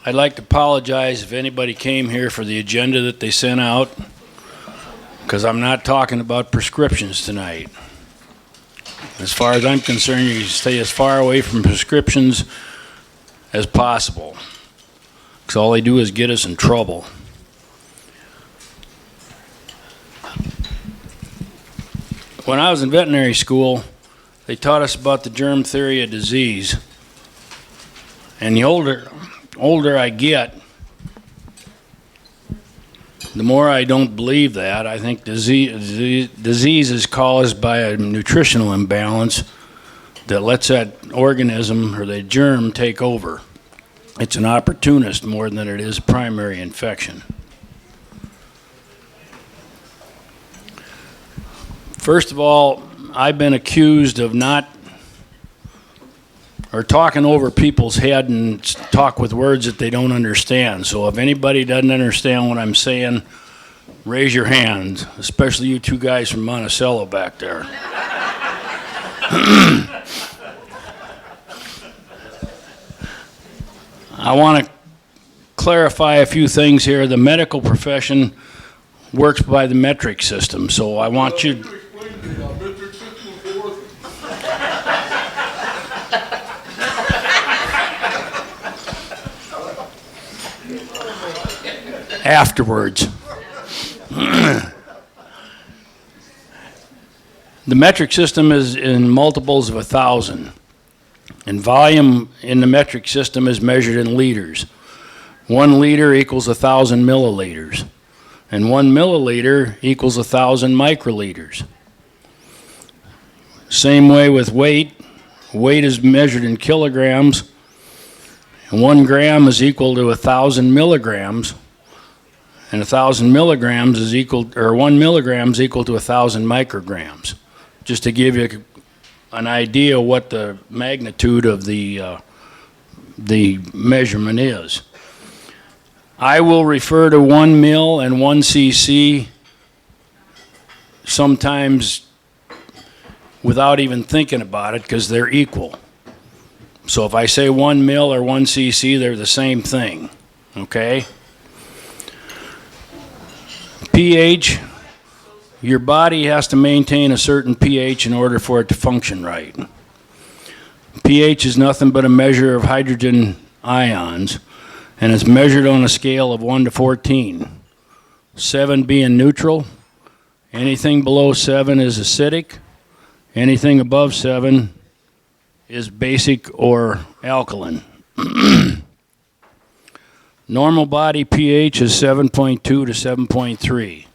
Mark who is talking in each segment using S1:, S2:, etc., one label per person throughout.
S1: I'd like to apologize if anybody came here for the agenda that they sent out, because I'm not talking about prescriptions tonight. As far as I'm concerned, you stay as far away from prescriptions as possible, because all they do is get us in trouble. When I was in veterinary school, they taught us about the germ theory of disease. And the older I get, the more I don't believe that. I think disease is caused by a nutritional imbalance that lets that organism or the germ take over. It's an opportunist more than it is a primary infection. First of all, I've been accused of talking over people's head and talk with words that they don't understand. So if anybody doesn't understand what I'm saying, raise your hand, especially you two guys from Monticello back there. I want to clarify a few things here. The medical profession works by the metric system, so I want you... afterwards. The metric system is in multiples of 1,000. And volume in the metric system is measured in liters. 1 liter equals 1,000 milliliters. And 1 milliliter equals 1,000 microliters. Same way with weight. Weight is measured in kilograms. And 1 gram is equal to 1,000 milligrams. And 1,000 milligrams is equal, or 1 milligram is equal to 1,000 micrograms. Just to give you an idea what the magnitude of the measurement is. I will refer to 1 mil and 1 cc sometimes without even thinking about it, because they're equal. So if I say 1 mil or 1 cc, they're the same thing, okay? pH, your body has to maintain a certain pH in order for it to function right. pH is nothing but a measure of hydrogen ions, and it's measured on a scale of 1 to 14. 7 being neutral, anything below 7 is acidic, anything above 7 is basic or alkaline. Normal body pH is 7.2 to 7.3.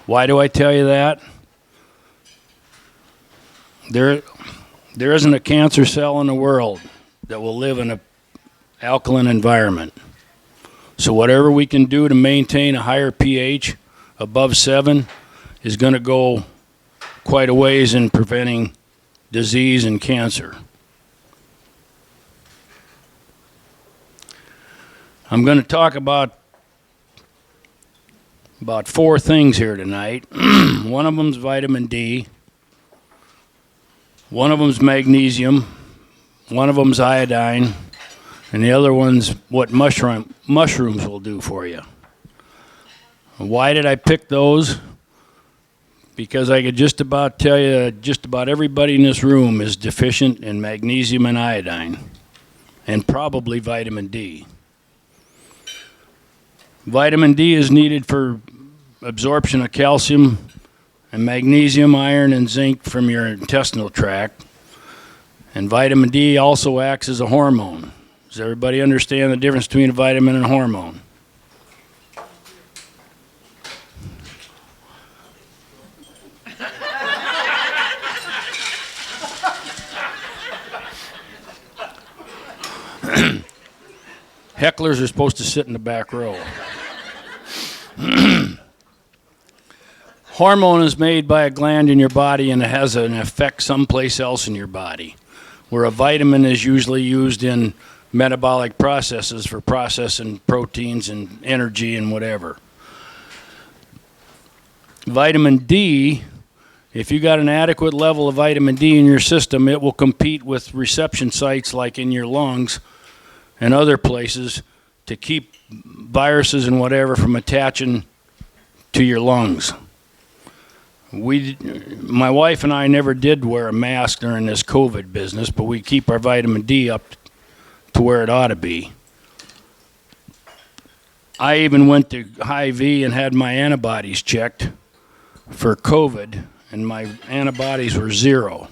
S1: Why do I tell you that? There isn't a cancer cell in the world that will live in an alkaline environment. So whatever we can do to maintain a higher pH above 7 is going to go quite a ways in preventing disease and cancer. I'm going to talk about 4 things here tonight. One of them is vitamin D. One of them is magnesium. One of them is iodine. And the other one's what mushrooms will do for you. Why did I pick those? Because I could just about tell you just about everybody in this room is deficient in magnesium and iodine, and probably vitamin D. Vitamin D is needed for absorption of calcium and magnesium, iron, and zinc from your intestinal tract. And vitamin D also acts as a hormone. Does everybody understand the difference between a vitamin and a hormone? Hecklers are supposed to sit in the back row. Hormone is made by a gland in your body, and it has an effect someplace else in your body, where a vitamin is usually used in metabolic processes for processing proteins and energy and whatever. Vitamin D, if you got an adequate level of vitamin D in your system, it will compete with reception sites like in your lungs and other places to keep viruses and whatever from attaching to your lungs. My wife and I never did wear a mask during this COVID business, but we keep our vitamin D up to where it ought to be. I even went to Hy-Vee and had my antibodies checked for COVID, and my antibodies were 0,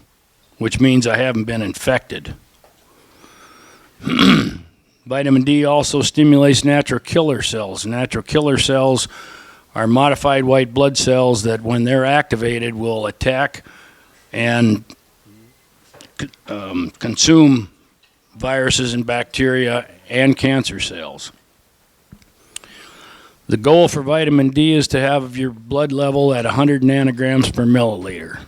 S1: which means I haven't been infected. Vitamin D also stimulates natural killer cells. Natural killer cells are modified white blood cells that, when they're activated, will attack and consume viruses and bacteria and cancer cells. The goal for vitamin D is to have your blood level at 100 nanograms per milliliter.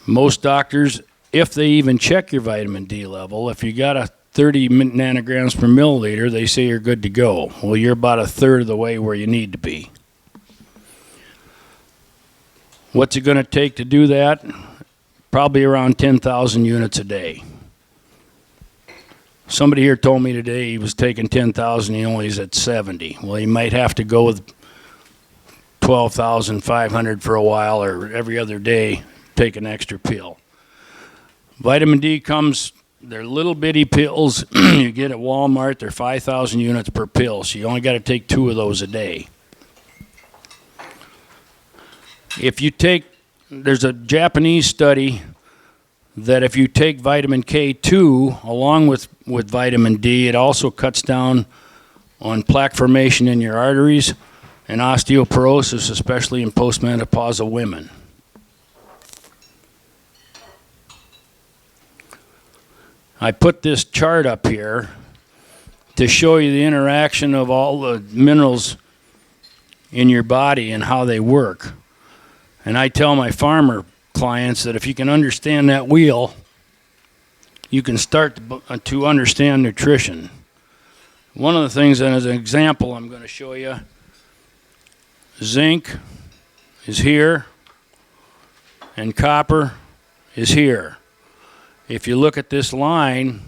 S1: Most doctors, if they even check your vitamin D level, if you got a 30 nanograms per milliliter, they say you're good to go. Well, you're about a third of the way where you need to be. What's it going to take to do that? Probably around 10,000 units a day. Somebody here told me today he was taking 10,000, he only is at 70. Well, he might have to go with 12,500 for a while, or every other day take an extra pill. Vitamin D comes, they're little bitty pills you get at Walmart. They're 5,000 units per pill, so you only got to take 2 of those a day. If you take, there's a Japanese study that if you take vitamin K2 along with vitamin D, it also cuts down on plaque formation in your arteries and osteoporosis, especially in postmenopausal women. I put this chart up here to show you the interaction of all the minerals in your body and how they work. And I tell my farmer clients that if you can understand that wheel, you can start to understand nutrition. One of the things, and as an example, I'm going to show you, zinc is here and copper is here. If you look at this line,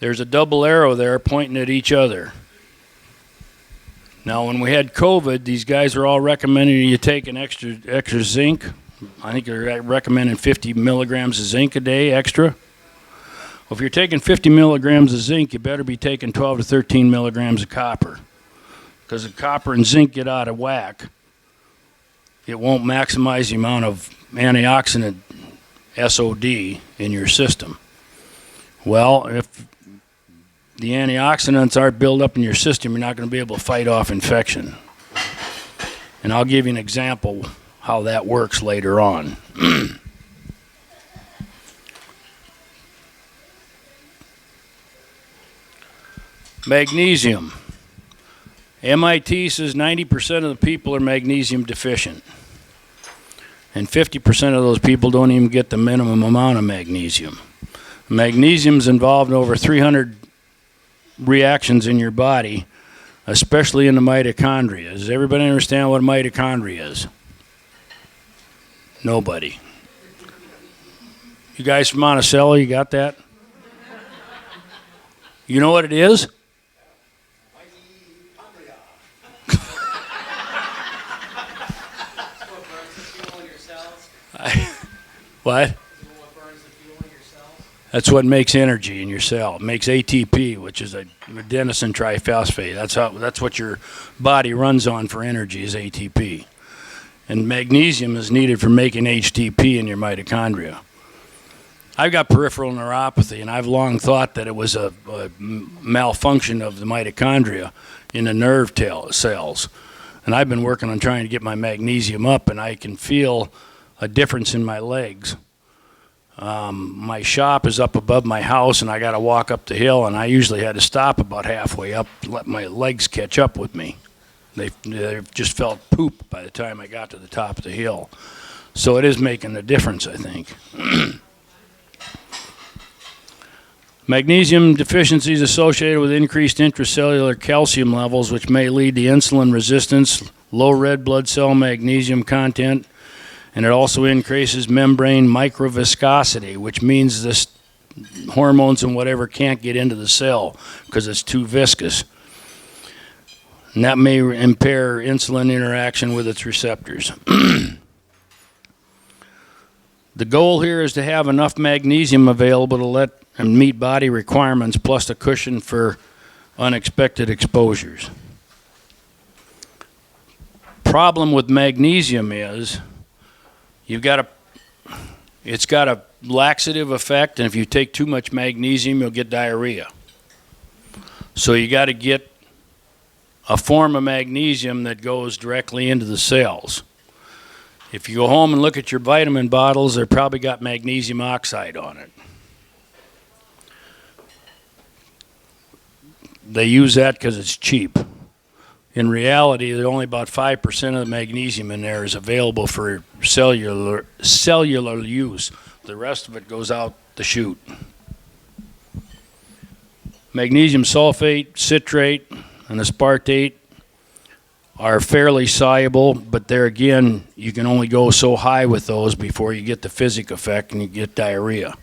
S1: there's a double arrow there pointing at each other. Now, when we had COVID, these guys are all recommending you take an extra zinc. I think they're recommending 50 milligrams of zinc a day extra. Well, if you're taking 50 milligrams of zinc, you better be taking 12 to 13 milligrams of copper. Because if copper and zinc get out of whack, it won't maximize the amount of antioxidant SOD in your system. Well, if the antioxidants aren't built up in your system, you're not going to be able to fight off infection. And I'll give you an example how that works later on. Magnesium. MIT says 90% of the people are magnesium deficient. And 50% of those people don't even get the minimum amount of magnesium. Magnesium is involved in over 300 reactions in your body, especially in the mitochondria. Does everybody understand what a mitochondria is? Nobody. You guys from Monticello, you got that? You know what it is? What? That's what makes energy in your cell. It makes ATP, which is adenosine triphosphate. That's what your body runs on for energy, is ATP. And magnesium is needed for making HTP in your mitochondria. I've got peripheral neuropathy, and I've long thought that it was a malfunction of the mitochondria in the nerve cells. And I've been working on trying to get my magnesium up, and I can feel a difference in my legs. My shop is up above my house, and I got to walk up the hill, and I usually had to stop about halfway up to let my legs catch up with me. They just felt poop by the time I got to the top of the hill. So it is making a difference, I think. Magnesium deficiency is associated with increased intracellular calcium levels, which may lead to insulin resistance, low red blood cell magnesium content, and it also increases membrane microviscosity, which means this hormones and whatever can't get into the cell because it's too viscous. And that may impair insulin interaction with its receptors. The goal here is to have enough magnesium available to let and meet body requirements, plus a cushion for unexpected exposures. Problem with magnesium is it's got a laxative effect, and if you take too much magnesium, you'll get diarrhea. So you got to get a form of magnesium that goes directly into the cells. If you go home and look at your vitamin bottles, they're probably got magnesium oxide on it. They use that because it's cheap. In reality, there's only about 5% of the magnesium in there is available for cellular use. The rest of it goes out the chute. Magnesium sulfate, citrate, and aspartate are fairly soluble, but there again, you can only go so high with those before you get the physic effect and you get diarrhea.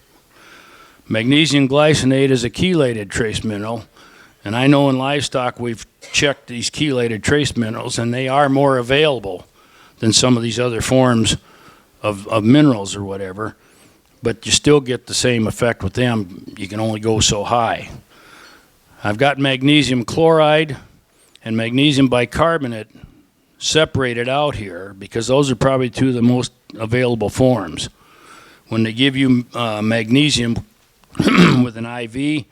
S1: Magnesium glycinate is a chelated trace mineral, and I know in livestock we've checked these chelated trace minerals, and they are more available than some of these other forms of minerals or whatever, but you still get the same effect with them. You can only go so high. I've got magnesium chloride and magnesium bicarbonate separated out here because those are probably two of the most available forms. When they give you magnesium with an IV,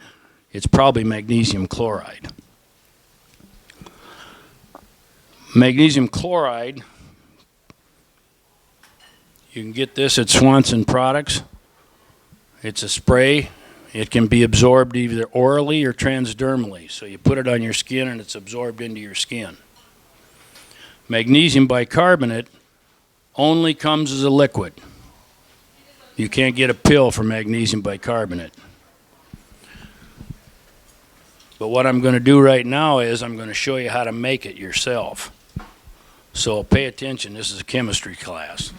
S1: it's probably magnesium chloride. Magnesium chloride, you can get this at Swanson Products. It's a spray. It can be absorbed either orally or transdermally. So you put it on your skin and it's absorbed into your skin. Magnesium bicarbonate only comes as a liquid. You can't get a pill for magnesium bicarbonate. But what I'm going to do right now is I'm going to show you how to make it yourself. So pay attention, this is a chemistry class.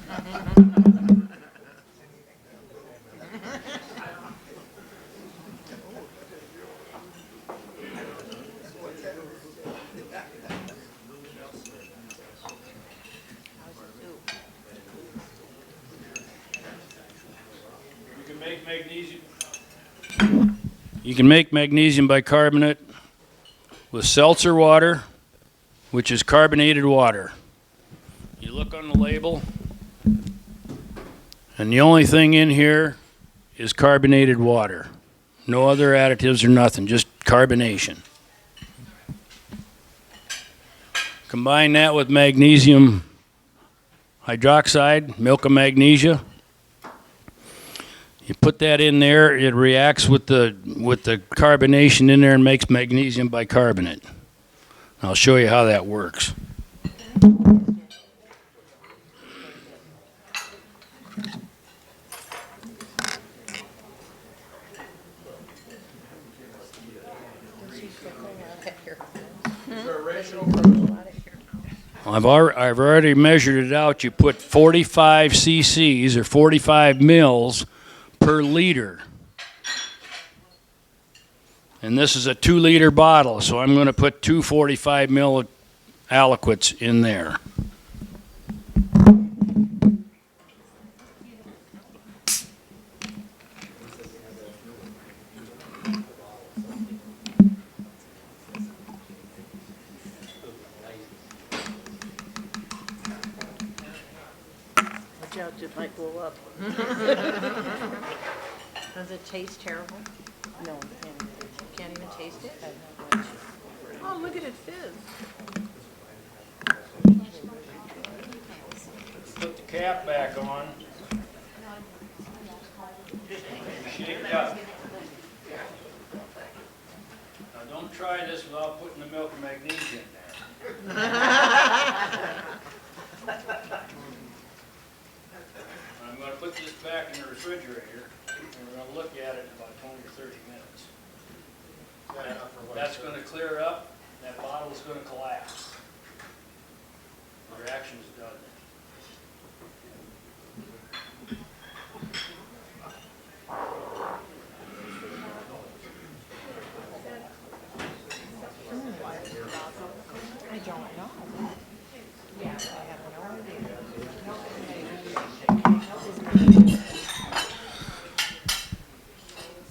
S1: You can make magnesium bicarbonate with seltzer water, which is carbonated water. You look on the label, and the only thing in here is carbonated water. No other additives or nothing, just carbonation. Combine that with magnesium hydroxide, milk of magnesia. You put that in there, it reacts with the carbonation in there and makes magnesium bicarbonate. I'll show you how that works. I've already measured it out. You put 45 cc's or 45 mils per liter. And this is a 2-liter bottle, so I'm going to put 2 45 mil aliquots in there.
S2: Watch out, it might blow up.
S3: Does it taste terrible?
S2: No,
S3: Can't even taste it?
S2: oh, look at it fizz.
S1: Put the cap back on. Shake it up. Now don't try this without putting the milk and magnesia in there. I'm going to put this back in the refrigerator, and we're going to look at it in about 20 or 30 minutes. That's going to clear up, that bottle is going to collapse. The reaction's done.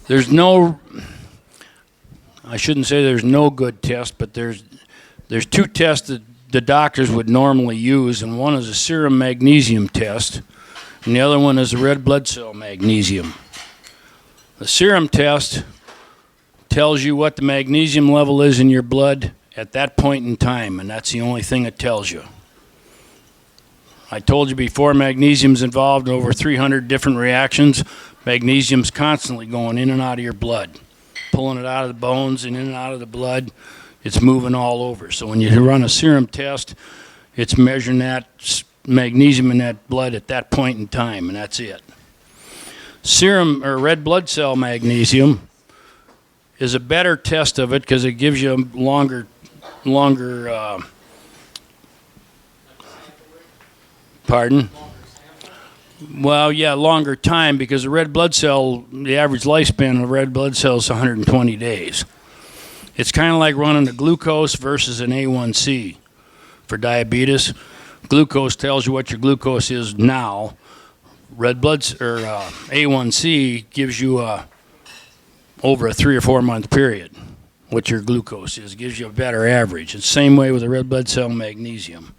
S1: There's no, I shouldn't say there's no good test, but there's two tests that the doctors would normally use, and one is a serum magnesium test, and the other one is a red blood cell magnesium. The serum test tells you what the magnesium level is in your blood at that point in time, and that's the only thing it tells you. I told you before, magnesium's involved in over 300 different reactions. Magnesium's constantly going in and out of your blood, pulling it out of the bones and in and out of the blood. It's moving all over. So when you run a serum test, it's measuring that magnesium in that blood at that point in time, and that's it. Serum or red blood cell magnesium is a better test of it because it gives you a longer pardon? Well, yeah, longer time, because the red blood cell, the average lifespan of a red blood cell is 120 days. It's kind of like running a glucose versus an A1C. For diabetes, glucose tells you what your glucose is now. Red blood or A1C gives you over a 3 or 4 month period what your glucose is. It gives you a better average. It's the same way with the red blood cell magnesium.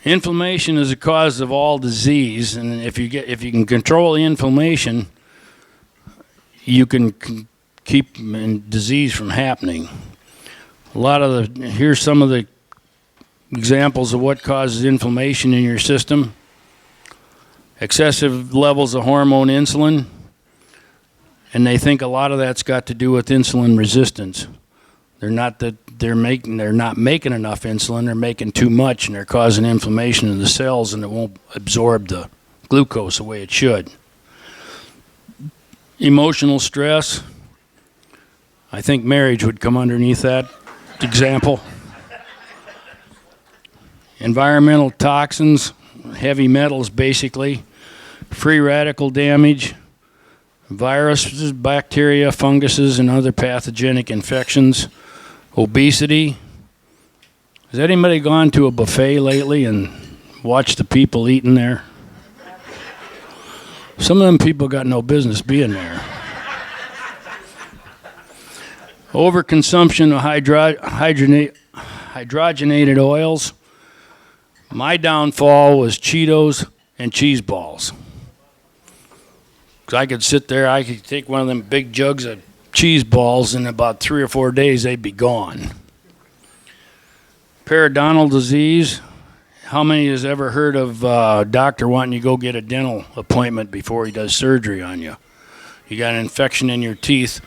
S1: Inflammation is a cause of all disease, and if you can control the inflammation, you can keep disease from happening. Here's some of the examples of what causes inflammation in your system. Excessive levels of hormone insulin, and they think a lot of that's got to do with insulin resistance. They're not making enough insulin. They're making too much, and they're causing inflammation in the cells, and it won't absorb the glucose the way it should. Emotional stress. I think marriage would come underneath that example. Environmental toxins, heavy metals basically, free radical damage, viruses, bacteria, funguses, and other pathogenic infections. Obesity. Has anybody gone to a buffet lately and watched the people eating there? Some of them people got no business being there. Overconsumption of hydrogenated oils. My downfall was Cheetos and cheese balls. 'Cause I could sit there, I could take one of them big jugs of cheese balls, in about 3 or 4 days they'd be gone. Periodontal disease. How many has ever heard of a doctor wanting you to go get a dental appointment before he does surgery on you? You got an infection in your teeth,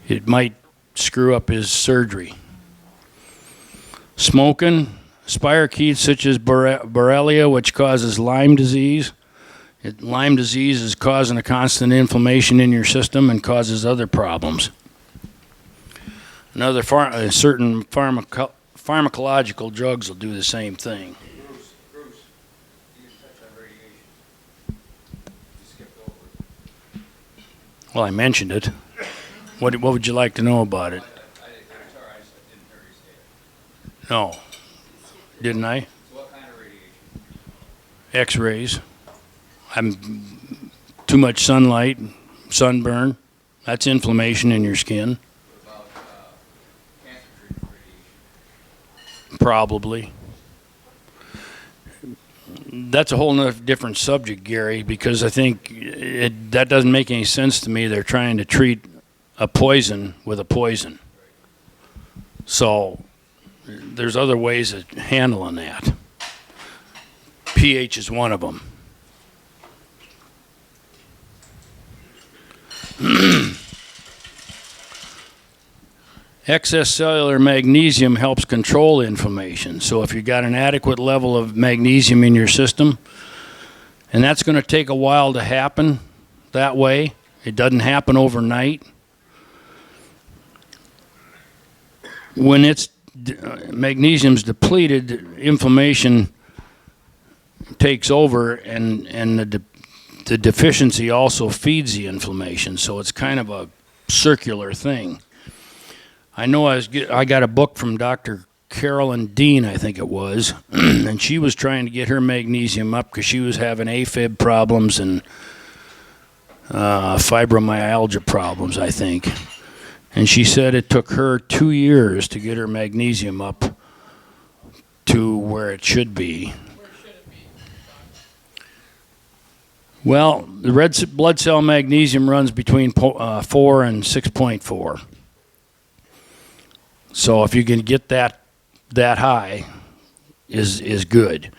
S1: it might screw up his surgery. Smoking. Spirochetes such as Borrelia, which causes Lyme disease. Lyme disease is causing a constant inflammation in your system and causes other problems. Certain pharmacological drugs will do the same thing.
S4: Bruce, you touched on radiation. You skipped over it.
S1: Well, I mentioned it. What would you like to know about it?
S4: I'm sorry, I just didn't hear you say it.
S1: No. Didn't I?
S4: So what kind of radiation?
S1: X-rays. Too much sunlight, sunburn. That's inflammation in your skin.
S4: What about cancer treatment radiation?
S1: Probably. That's a whole nother different subject, Gary, because I think that doesn't make any sense to me. They're trying to treat a poison with a poison. So there's other ways of handling that. pH is one of them. Excess cellular magnesium helps control inflammation. So if you've got an adequate level of magnesium in your system, and that's going to take a while to happen that way. It doesn't happen overnight. When magnesium's depleted, inflammation takes over, and the deficiency also feeds the inflammation. So it's kind of a circular thing. I know I got a book from Dr. Carolyn Dean, I think it was, and she was trying to get her magnesium up because she was having AFib problems and fibromyalgia problems, I think. And she said it took her 2 years to get her magnesium up to where it should be. Well, the red blood cell magnesium runs between 4 and 6.4. So if you can get that high, is good.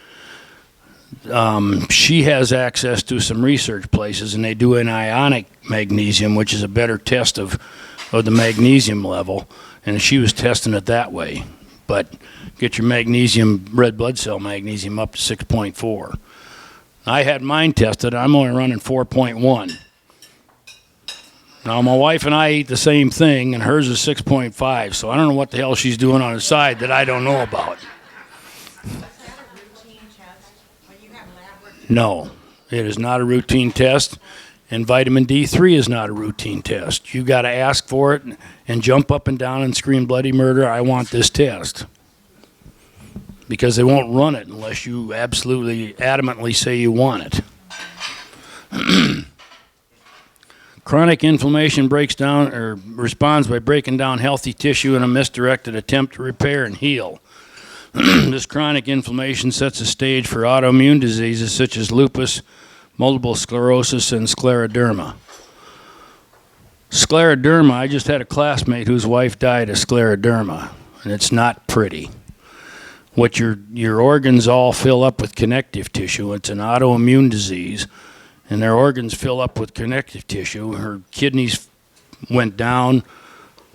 S1: She has access to some research places, and they do an ionic magnesium, which is a better test of the magnesium level, and she was testing it that way. But get your magnesium, red blood cell magnesium up to 6.4. I had mine tested. I'm only running 4.1. Now, my wife and I eat the same thing, and hers is 6.5, so I don't know what the hell she's doing on the side that I don't know about.
S3: Is that a routine test? When you have lab work?
S1: No, it is not a routine test, and vitamin D3 is not a routine test. You got to ask for it and jump up and down and scream bloody murder, I want this test. Because they won't run it unless you absolutely adamantly say you want it. Chronic inflammation breaks down or responds by breaking down healthy tissue in a misdirected attempt to repair and heal. This chronic inflammation sets a stage for autoimmune diseases such as lupus, multiple sclerosis, and scleroderma. Scleroderma, I just had a classmate whose wife died of scleroderma, and it's not pretty. What your organs all fill up with connective tissue. It's an autoimmune disease, and their organs fill up with connective tissue. Her kidneys went down.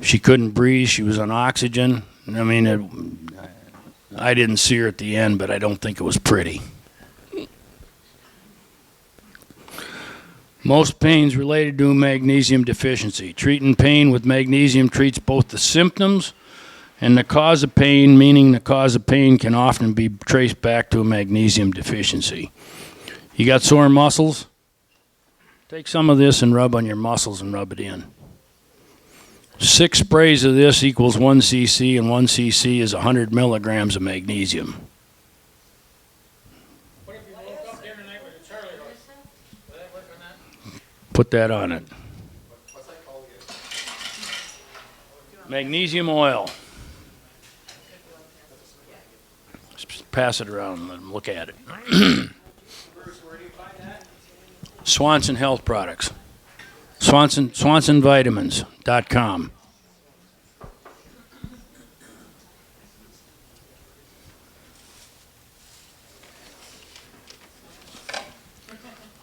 S1: She couldn't breathe. She was on oxygen. I mean, I didn't see her at the end, but I don't think it was pretty. Most pains related to magnesium deficiency. Treating pain with magnesium treats both the symptoms and the cause of pain, meaning the cause of pain can often be traced back to a magnesium deficiency. You got sore muscles? Take some of this and rub on your muscles and rub it in. 6 sprays of this equals 1 cc, and 1 cc is 100 milligrams of magnesium.
S4: What if you woke up here tonight with a Charlie horse? Will that work on that?
S1: Put that on it.
S4: What's that called again?
S1: Magnesium oil. Just pass it around and let them look at it.
S4: Bruce, where do you find that?
S1: Swanson Health Products. SwansonVitamins.com.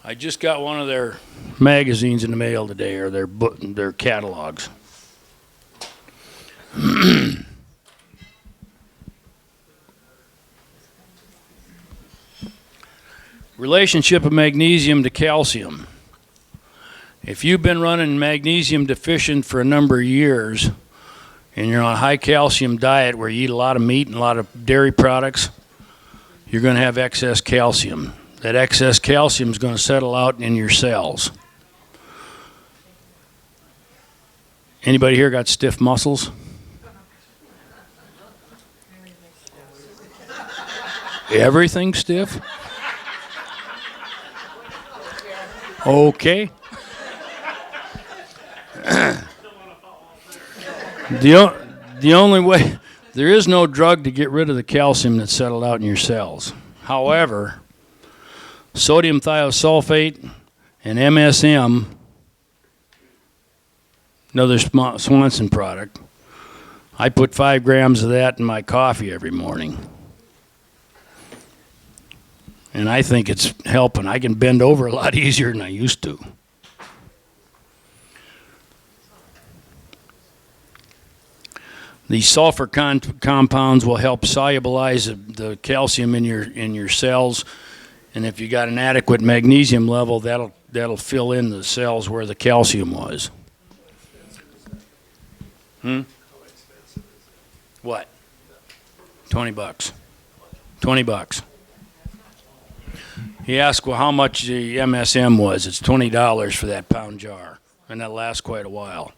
S1: I just got one of their magazines in the mail today, or their catalogs. Relationship of magnesium to calcium. If you've been running magnesium deficient for a number of years and you're on a high calcium diet where you eat a lot of meat and a lot of dairy products, you're going to have excess calcium. That excess calcium is going to settle out in your cells. Anybody here got stiff muscles? Everything stiff? Okay. The only way, there is no drug to get rid of the calcium that's settled out in your cells. However, sodium thiosulfate and MSM, another Swanson product, I put 5 grams of that in my coffee every morning. And I think it's helping. I can bend over a lot easier than I used to. These sulfur compounds will help solubilize the calcium in your cells, and if you got an adequate magnesium level, that'll fill in the cells where the calcium was. What? $20. $20. He asked, well, how much the MSM was. It's $20 for that pound jar, and that lasts quite a while.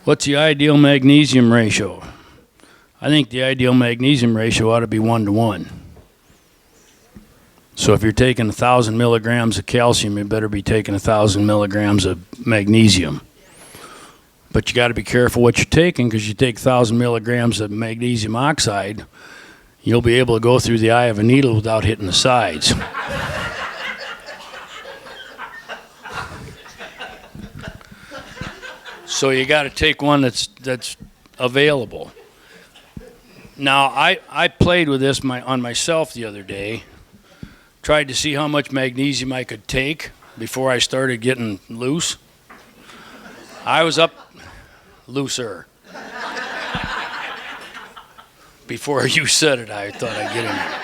S1: What's the ideal magnesium ratio? I think the ideal magnesium ratio ought to be 1:1. So if you're taking 1,000 milligrams of calcium, you better be taking 1,000 milligrams of magnesium. But you got to be careful what you're taking, because you take 1,000 milligrams of magnesium oxide, you'll be able to go through the eye of a needle without hitting the sides. So you got to take one that's available. Now, I played with this on myself the other day, tried to see how much magnesium I could take before I started getting loose. I was up looser. Before you said it, I thought I'd get in there.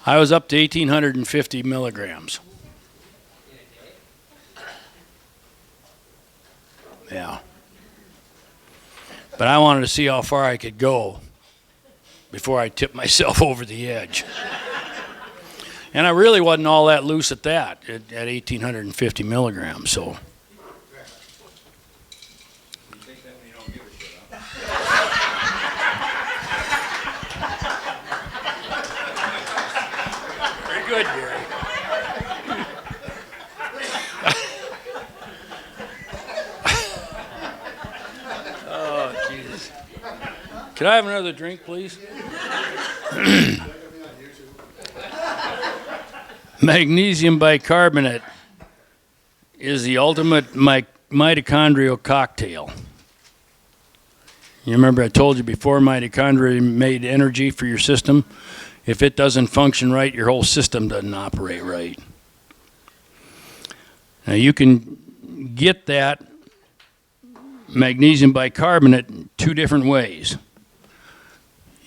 S1: I was up to 1,850 milligrams. Yeah. But I wanted to see how far I could go before I tipped myself over the edge. And I really wasn't all that loose at 1,850 milligrams, so.
S4: You take that when you don't give a shit, huh?
S1: Very good, Gary. Oh, Jesus. Can I have another drink, please? Magnesium bicarbonate is the ultimate mitochondrial cocktail. You remember I told you before, mitochondria made energy for your system. If it doesn't function right, your whole system doesn't operate right. Now you can get that magnesium bicarbonate two different ways.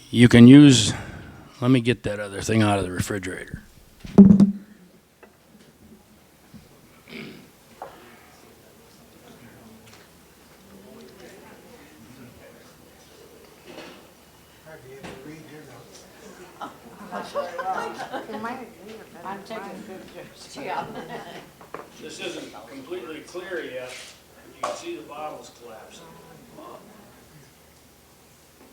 S1: You can use, let me get that other thing out of the refrigerator.
S3: I'm taking pictures. Yeah.
S1: This isn't completely clear yet, but you can see the bottles collapsing.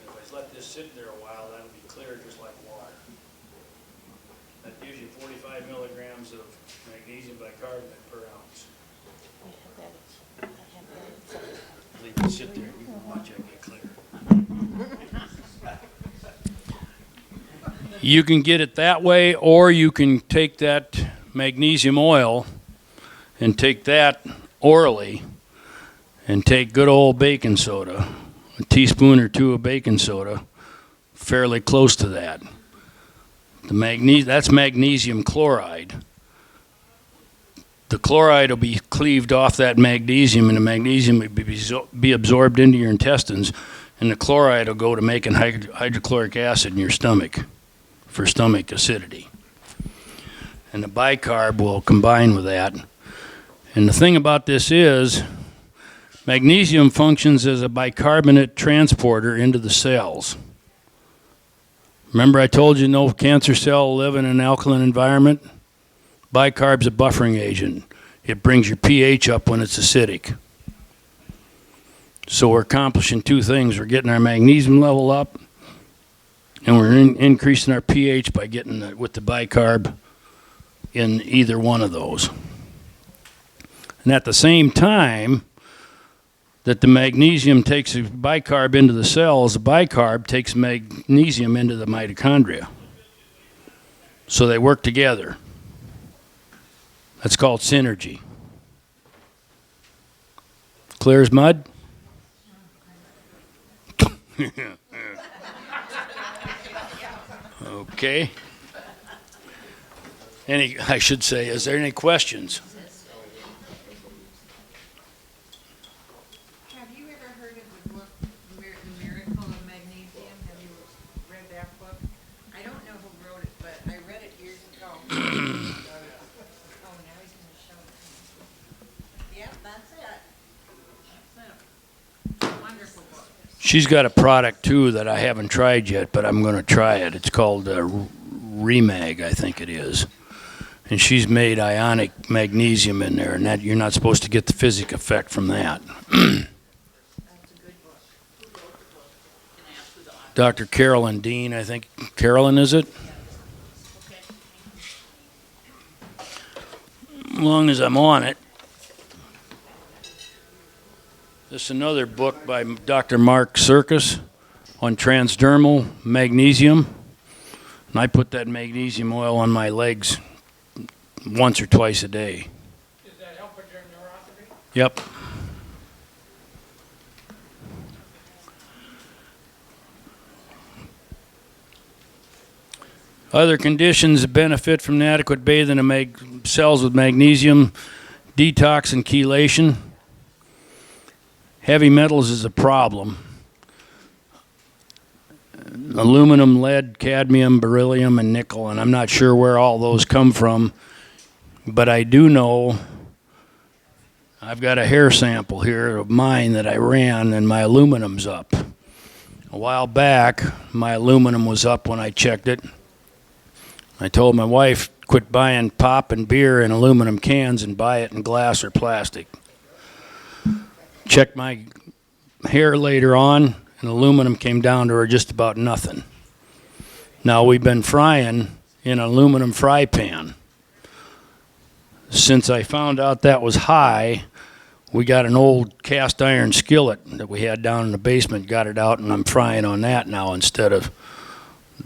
S1: If I let this sit there a while, that'll be clear just like water. That gives you 45 milligrams of magnesium bicarbonate per ounce. Leave it sit there, you can watch it get clear. You can get it that way, or you can take that magnesium oil and take that orally and take good old baking soda, a teaspoon or two of baking soda, fairly close to that. That's magnesium chloride. The chloride will be cleaved off that magnesium, and the magnesium will be absorbed into your intestines, and the chloride will go to making hydrochloric acid in your stomach for stomach acidity. And the bicarb will combine with that. And the thing about this is, magnesium functions as a bicarbonate transporter into the cells. Remember I told you no cancer cell live in an alkaline environment? Bicarb's a buffering agent. It brings your pH up when it's acidic. So we're accomplishing two things. We're getting our magnesium level up, and we're increasing our pH by getting with the bicarb in either one of those. And at the same time that the magnesium takes the bicarb into the cells, the bicarb takes magnesium into the mitochondria. So they work together. That's called synergy. Clear as mud? Okay. I should say, is there any questions?
S3: Have you ever heard of the book, The Miracle of Magnesium? Have you read that book? I don't know who wrote it, but I read it years ago. Oh, now he's gonna show it. Yep, that's it. That's it. Wonderful book.
S1: She's got a product too that I haven't tried yet, but I'm going to try it. It's called Remag, I think it is. and she's made ionic magnesium in there, and that you're not supposed to get the physic effect from that.
S3: That's a good book.
S1: Dr. Carolyn Dean, I think. Carolyn, is it?
S3: Okay.
S1: As long as I'm on it. This is another book by Dr. Mark Serkis on transdermal magnesium. And I put that magnesium oil on my legs once or twice a day.
S5: Does that help with your neuropathy?
S1: Yep. Other conditions that benefit from inadequate bathing of cells with magnesium: detox and chelation. Heavy metals is a problem. Aluminum, lead, cadmium, beryllium, and nickel, and I'm not sure where all those come from, but I do know I've got a hair sample here of mine that I ran, and my aluminum's up. A while back, my aluminum was up when I checked it. I told my wife, quit buying pop and beer in aluminum cans and buy it in glass or plastic. Checked my hair later on, and aluminum came down to her just about nothing. Now, we've been frying in an aluminum fry pan. Since I found out that was high, we got an old cast iron skillet that we had down in the basement, got it out, and I'm frying on that now instead of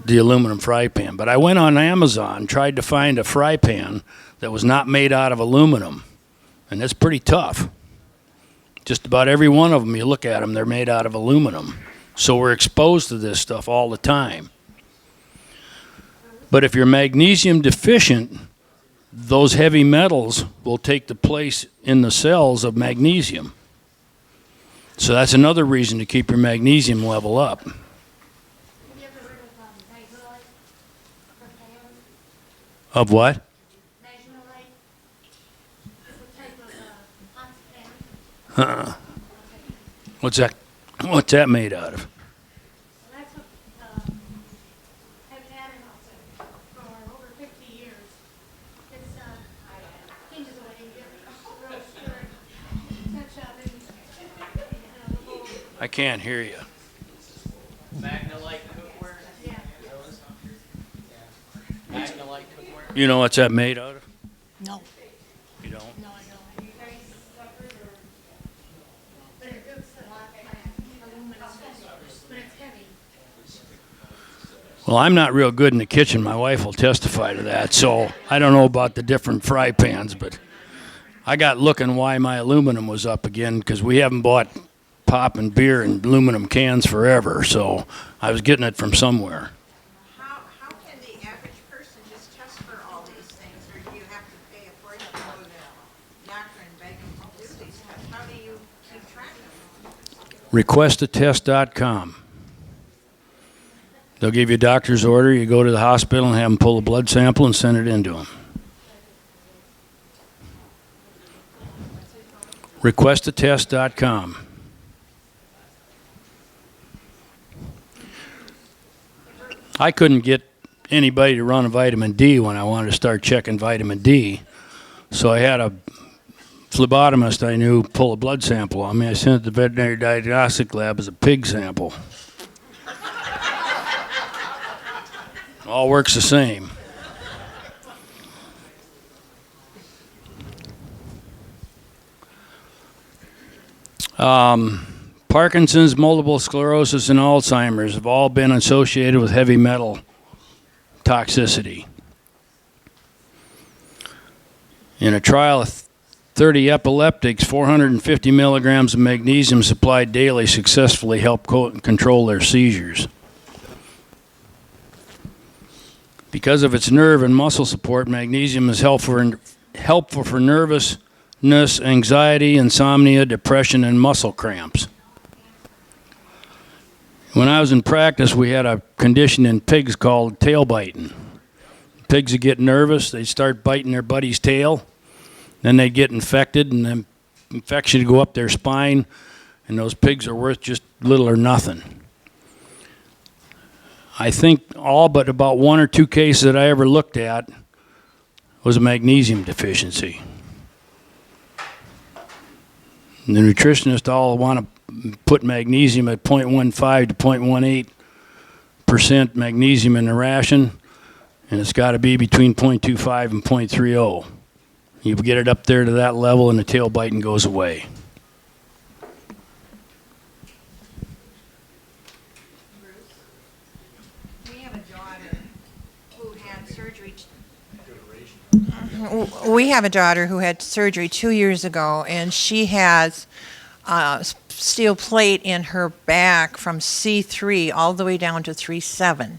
S1: the aluminum fry pan. But I went on Amazon, tried to find a fry pan that was not made out of aluminum, and it's pretty tough. Just about every one of them, you look at them, they're made out of aluminum. So we're exposed to this stuff all the time. But if you're magnesium deficient, those heavy metals will take the place in the cells of magnesium. So that's another reason to keep your magnesium level up.
S6: Have you ever heard of Magnolite for pan?
S1: Of what?
S6: Magnolite is a type of hot pan.
S1: What's that made out of?
S6: And that's what I've had it for over 50 years. It's hinges away and get real stirred. Touch up and a little,
S1: I can't hear you.
S5: Magnolite cookware?
S6: yeah.
S5: Magnolite cookware?
S1: You know what's that made out of?
S6: No,
S1: You don't?
S6: no, I don't. But it's a hot pan, aluminum, but it's heavy.
S1: Well, I'm not real good in the kitchen. My wife will testify to that. So I don't know about the different fry pans, but I got looking why my aluminum was up again, because we haven't bought pop and beer in aluminum cans forever. So I was getting it from somewhere.
S3: How can the average person just test for all these things, or do you have to pay a fortune to go to the doctor and beg them to do these tests? How do you keep track of them?
S1: Requestatest.com. They'll give you a doctor's order. You go to the hospital and have them pull a blood sample and send it in to them. Requestatest.com. I couldn't get anybody to run a vitamin D when I wanted to start checking vitamin D. So I had a phlebotomist I knew pull a blood sample on me. I sent it to the veterinary diagnostic lab as a pig sample. All works the same. Parkinson's, multiple sclerosis, and Alzheimer's have all been associated with heavy metal toxicity. In a trial of 30 epileptics, 450 milligrams of magnesium supplied daily successfully helped control their seizures. Because of its nerve and muscle support, magnesium is helpful for nervousness, anxiety, insomnia, depression, and muscle cramps. When I was in practice, we had a condition in pigs called tail biting. Pigs would get nervous, they'd start biting their buddy's tail, then they'd get infected, and then infection would go up their spine, and those pigs are worth just little or nothing. I think all but about one or two cases that I ever looked at was a magnesium deficiency. And the nutritionists all want to put magnesium at 0.15 to 0.18% magnesium in the ration, and it's got to be between 0.25 and 0.30. You get it up there to that level and the tail biting goes away.
S3: We have a daughter who had surgery. We have a daughter who had surgery 2 years ago, and she has steel plate in her back from C3 all the way down to 3.7.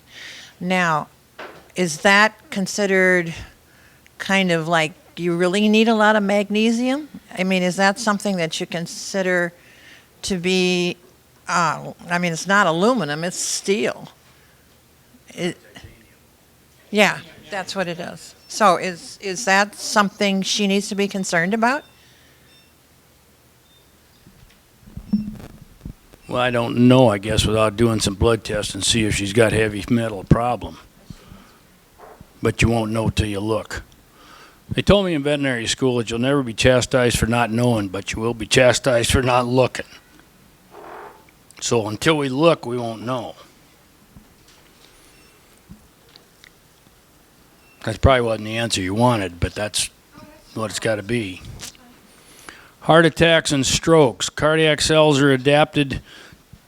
S3: Now, is that considered kind of like you really need a lot of magnesium? I mean, is that something that you consider to be, I mean, it's not aluminum, it's steel. Yeah, that's what it is. So is that something she needs to be concerned about?
S1: Well, I don't know, I guess, without doing some blood tests and see if she's got heavy metal problem. But you won't know till you look. They told me in veterinary school that you'll never be chastised for not knowing, but you will be chastised for not looking. So until we look, we won't know. That probably wasn't the answer you wanted, but that's what it's got to be. Heart attacks and strokes. Cardiac cells are adapted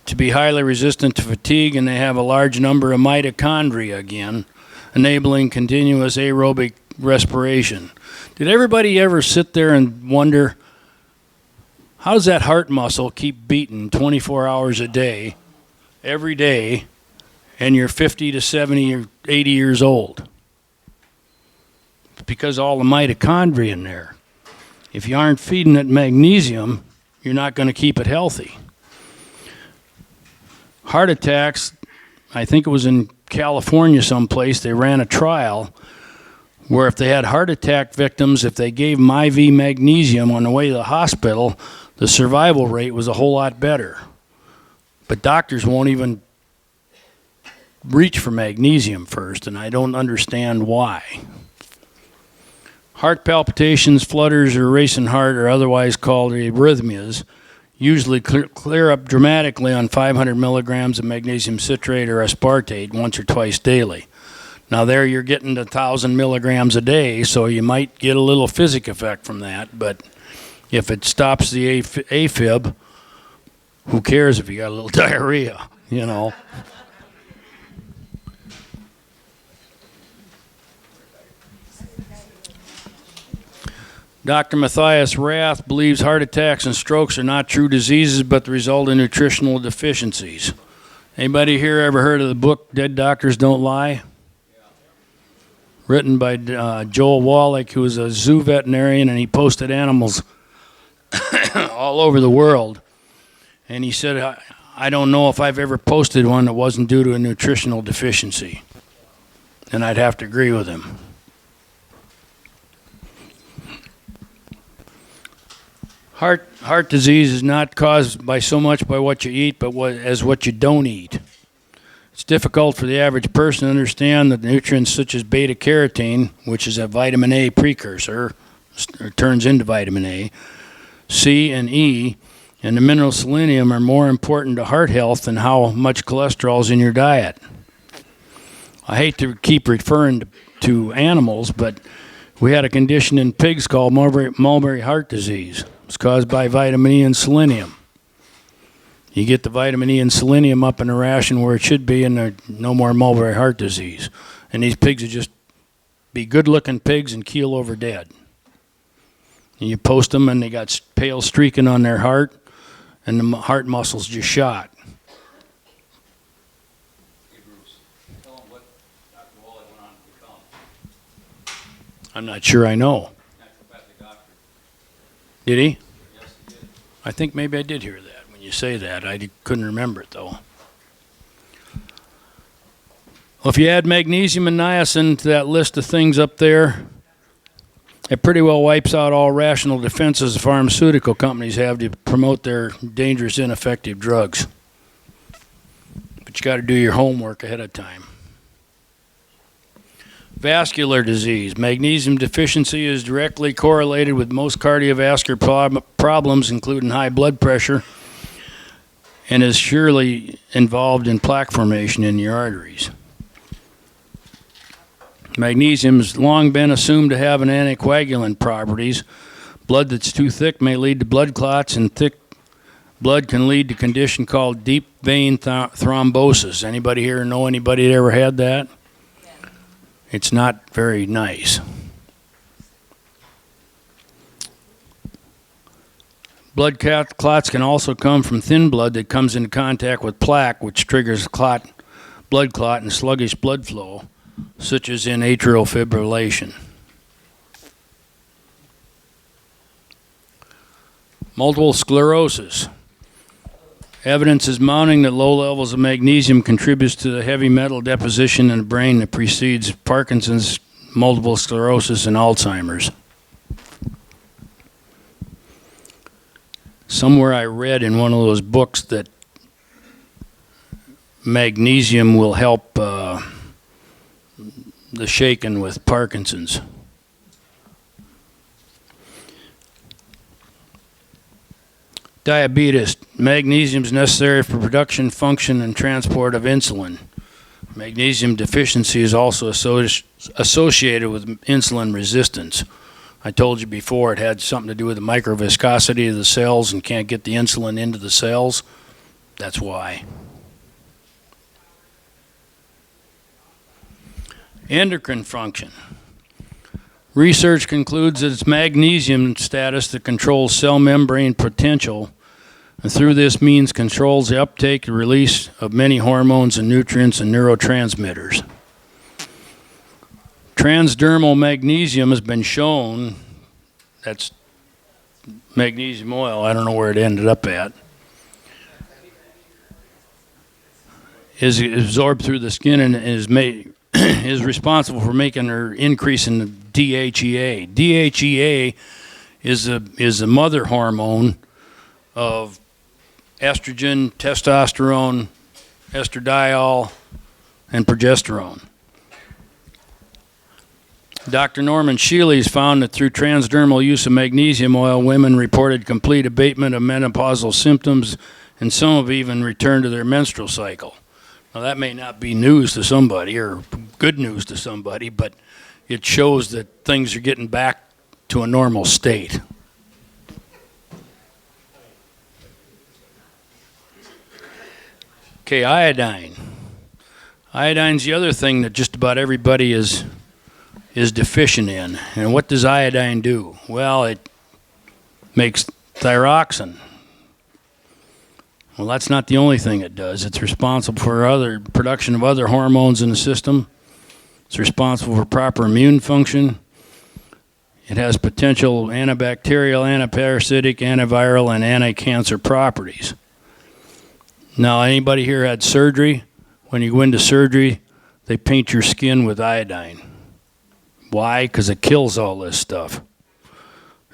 S1: to be highly resistant to fatigue, and they have a large number of mitochondria again, enabling continuous aerobic respiration. Did everybody ever sit there and wonder, how does that heart muscle keep beating 24 hours a day, every day, and you're 50 to 70 or 80 years old? Because all the mitochondria in there. If you aren't feeding it magnesium, you're not going to keep it healthy. Heart attacks, I think it was in California someplace, they ran a trial where if they had heart attack victims, if they gave them IV magnesium on the way to the hospital, the survival rate was a whole lot better. But doctors won't even reach for magnesium first, and I don't understand why. Heart palpitations, flutters, or racing heart are otherwise called arrhythmias, usually clear up dramatically on 500 milligrams of magnesium citrate or aspartate once or twice daily. Now there you're getting to 1,000 milligrams a day, so you might get a little physic effect from that, but if it stops the AFib, who cares if you got a little diarrhea, you know? Dr. Matthias Rath believes heart attacks and strokes are not true diseases, but the result of nutritional deficiencies. Anybody here ever heard of the book Dead Doctors Don't Lie? Written by Joel Wallach, who was a zoo veterinarian, and he posted animals all over the world. And he said, I don't know if I've ever posted one that wasn't due to a nutritional deficiency. And I'd have to agree with him. Heart disease is not caused by so much by what you eat, but as what you don't eat. It's difficult for the average person to understand that nutrients such as beta-carotene, which is a vitamin A precursor, or turns into vitamin A, C and E, and the mineral selenium are more important to heart health than how much cholesterol is in your diet. I hate to keep referring to animals, but we had a condition in pigs called mulberry heart disease. It's caused by vitamin E and selenium. You get the vitamin E and selenium up in the ration where it should be, and there's no more mulberry heart disease. And these pigs would just be good-looking pigs and keel over dead. And you post them, and they got pale streaking on their heart, and the heart muscles just shot.
S4: Hey Bruce, tell them what Dr. Wallach went on to become.
S1: I'm not sure I know.
S4: Naturopathic doctor.
S1: Did he?
S4: Yes, he did.
S1: I think maybe I did hear that. When you say that, I couldn't remember it, though. Well, if you add magnesium and niacin to that list of things up there, it pretty well wipes out all rational defenses the pharmaceutical companies have to promote their dangerous, ineffective drugs. But you got to do your homework ahead of time. Vascular disease. Magnesium deficiency is directly correlated with most cardiovascular problems, including high blood pressure, and is surely involved in plaque formation in your arteries. Magnesium has long been assumed to have an anticoagulant properties. Blood that's too thick may lead to blood clots, and thick blood can lead to a condition called deep vein thrombosis. Anybody here know anybody that ever had that? It's not very nice. Blood clots can also come from thin blood that comes into contact with plaque, which triggers blood clot and sluggish blood flow, such as in atrial fibrillation. Multiple sclerosis. Evidence is mounting that low levels of magnesium contributes to the heavy metal deposition in the brain that precedes Parkinson's, multiple sclerosis, and Alzheimer's. Somewhere I read in one of those books that magnesium will help the shaken with Parkinson's. Diabetes. Magnesium is necessary for production, function, and transport of insulin. Magnesium deficiency is also associated with insulin resistance. I told you before it had something to do with the microviscosity of the cells and can't get the insulin into the cells. That's why. Endocrine function. Research concludes that it's magnesium status that controls cell membrane potential, and through this means controls the uptake and release of many hormones and nutrients and neurotransmitters. Transdermal magnesium has been shown, that's magnesium oil, I don't know where it ended up at, is absorbed through the skin and is responsible for making or increasing the DHEA. DHEA is the mother hormone of estrogen, testosterone, estradiol, and progesterone. Dr. Norman Shealy has found that through transdermal use of magnesium oil, women reported complete abatement of menopausal symptoms, and some have even returned to their menstrual cycle. Now, that may not be news to somebody or good news to somebody, but it shows that things are getting back to a normal state. Okay, iodine. Iodine's the other thing that just about everybody is deficient in. And what does iodine do? Well, it makes thyroxine. Well, that's not the only thing it does. It's responsible for other production of other hormones in the system. It's responsible for proper immune function. It has potential antibacterial, antiparasitic, antiviral, and anti-cancer properties. Now, anybody here had surgery? When you go into surgery, they paint your skin with iodine. Why? Because it kills all this stuff.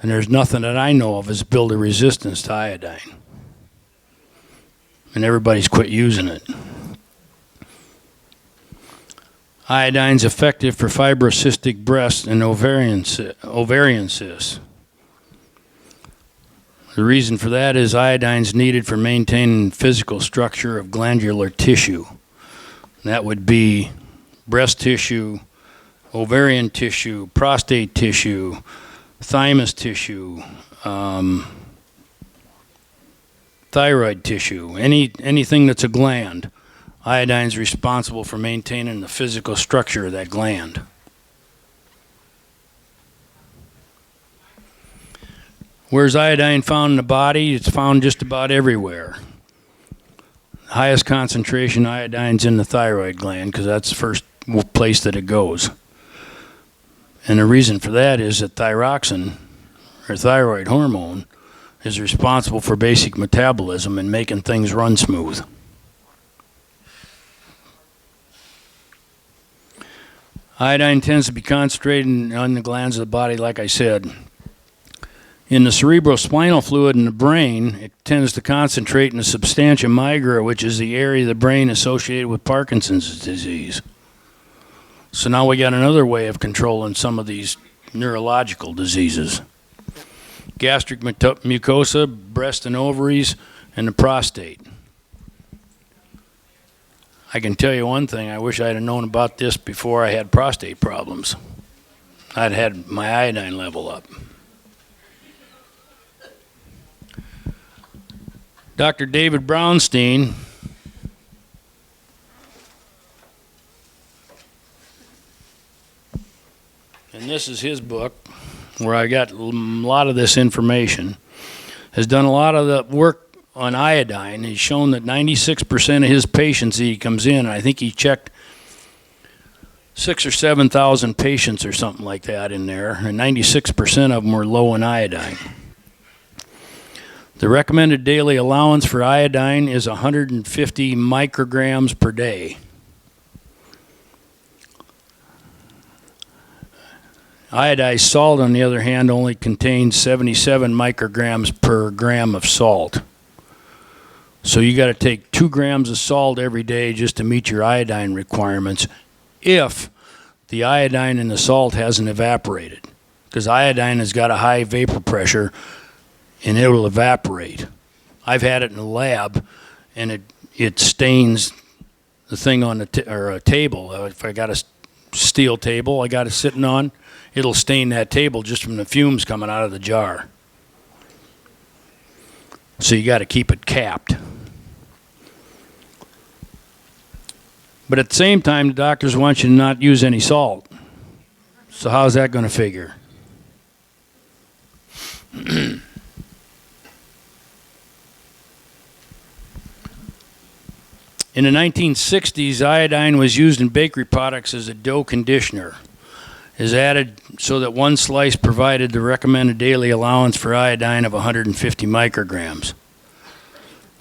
S1: And there's nothing that I know of that's built a resistance to iodine. And everybody's quit using it. Iodine's effective for fibrocystic breast and ovarian cysts. The reason for that is iodine's needed for maintaining physical structure of glandular tissue. That would be breast tissue, ovarian tissue, prostate tissue, thymus tissue, thyroid tissue, anything that's a gland. Iodine's responsible for maintaining the physical structure of that gland. Where's iodine found in the body? It's found just about everywhere. The highest concentration of iodine's in the thyroid gland because that's the first place that it goes. And the reason for that is that thyroxine, or thyroid hormone, is responsible for basic metabolism and making things run smooth. Iodine tends to be concentrated on the glands of the body, like I said. In the cerebrospinal fluid in the brain, it tends to concentrate in the substantia nigra, which is the area of the brain associated with Parkinson's disease. So now we got another way of controlling some of these neurological diseases. Gastric mucosa, breast and ovaries, and the prostate. I can tell you one thing, I wish I'd have known about this before I had prostate problems. I'd had my iodine level up. Dr. David Brownstein and this is his book, where I got a lot of this information, has done a lot of the work on iodine. He's shown that 96% of his patients, he comes in, and I think he checked 6,000 or 7,000 patients or something like that in there, and 96% of them were low in iodine. The recommended daily allowance for iodine is 150 micrograms per day. Iodized salt, on the other hand, only contains 77 micrograms per gram of salt. So you got to take 2 grams of salt every day just to meet your iodine requirements if the iodine in the salt hasn't evaporated. Because iodine has got a high vapor pressure and it will evaporate. I've had it in the lab and it stains the thing on a table. If I got a steel table I got it sitting on, it'll stain that table just from the fumes coming out of the jar. So you got to keep it capped. But at the same time, the doctors want you to not use any salt. So how's that going to figure? In the 1960s, iodine was used in bakery products as a dough conditioner. Is added so that one slice provided the recommended daily allowance for iodine of 150 micrograms.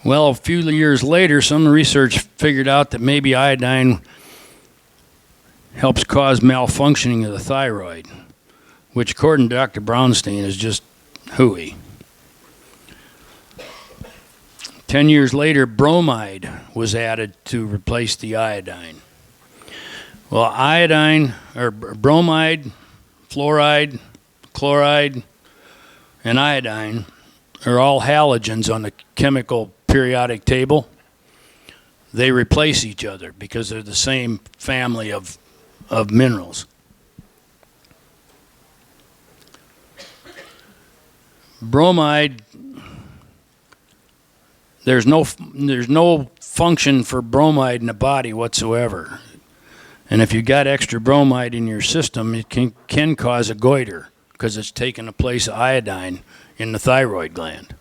S1: Well, a few years later, some research figured out that maybe iodine helps cause malfunctioning of the thyroid, which according to Dr. Brownstein is just hooey. 10 years later, bromide was added to replace the iodine. Well, iodine, or bromide, fluoride, chloride, and iodine are all halogens on the chemical periodic table. They replace each other because they're the same family of minerals. Bromide, there's no function for bromide in the body whatsoever. And if you got extra bromide in your system, it can cause a goiter because it's taking the place of iodine in the thyroid gland.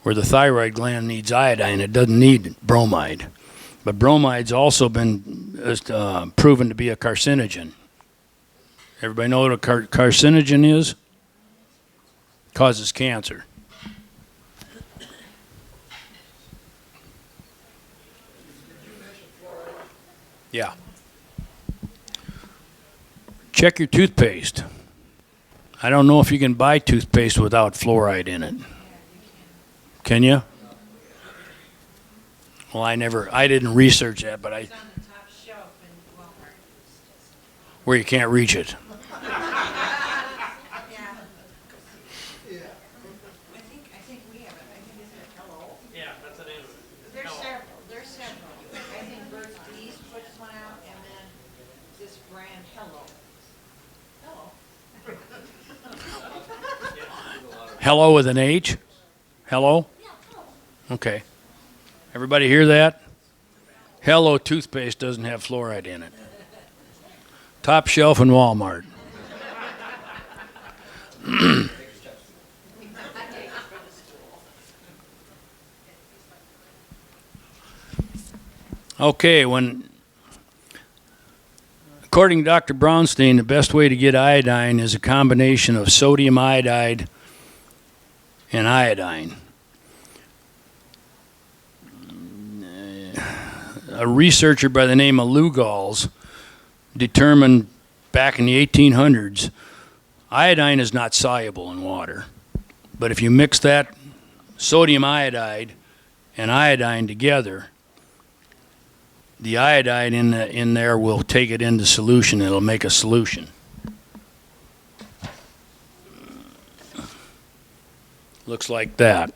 S1: Where the thyroid gland needs iodine, it doesn't need bromide. But bromide's also been proven to be a carcinogen. Everybody know what a carcinogen is? Causes cancer. Yeah. Check your toothpaste. I don't know if you can buy toothpaste without fluoride in it. Can you? Well, I didn't research that, but
S3: It's on the top shelf in Walmart.
S1: where you can't reach it.
S3: Yeah. I think we have it. I think isn't it Hello?
S5: Yeah, that's the name of it.
S3: There's several. I think Burt's Bees puts one out, and then this brand Hello.
S1: Hello with an H? Hello? Okay. Everybody hear that? Hello toothpaste doesn't have fluoride in it. Top shelf in Walmart. Okay, according to Dr. Brownstein, the best way to get iodine is a combination of sodium iodide and iodine. A researcher by the name of Lugals determined back in the 1800s iodine is not soluble in water. But if you mix that sodium iodide and iodine together, the iodide in there will take it into solution. It'll make a solution. Looks like that.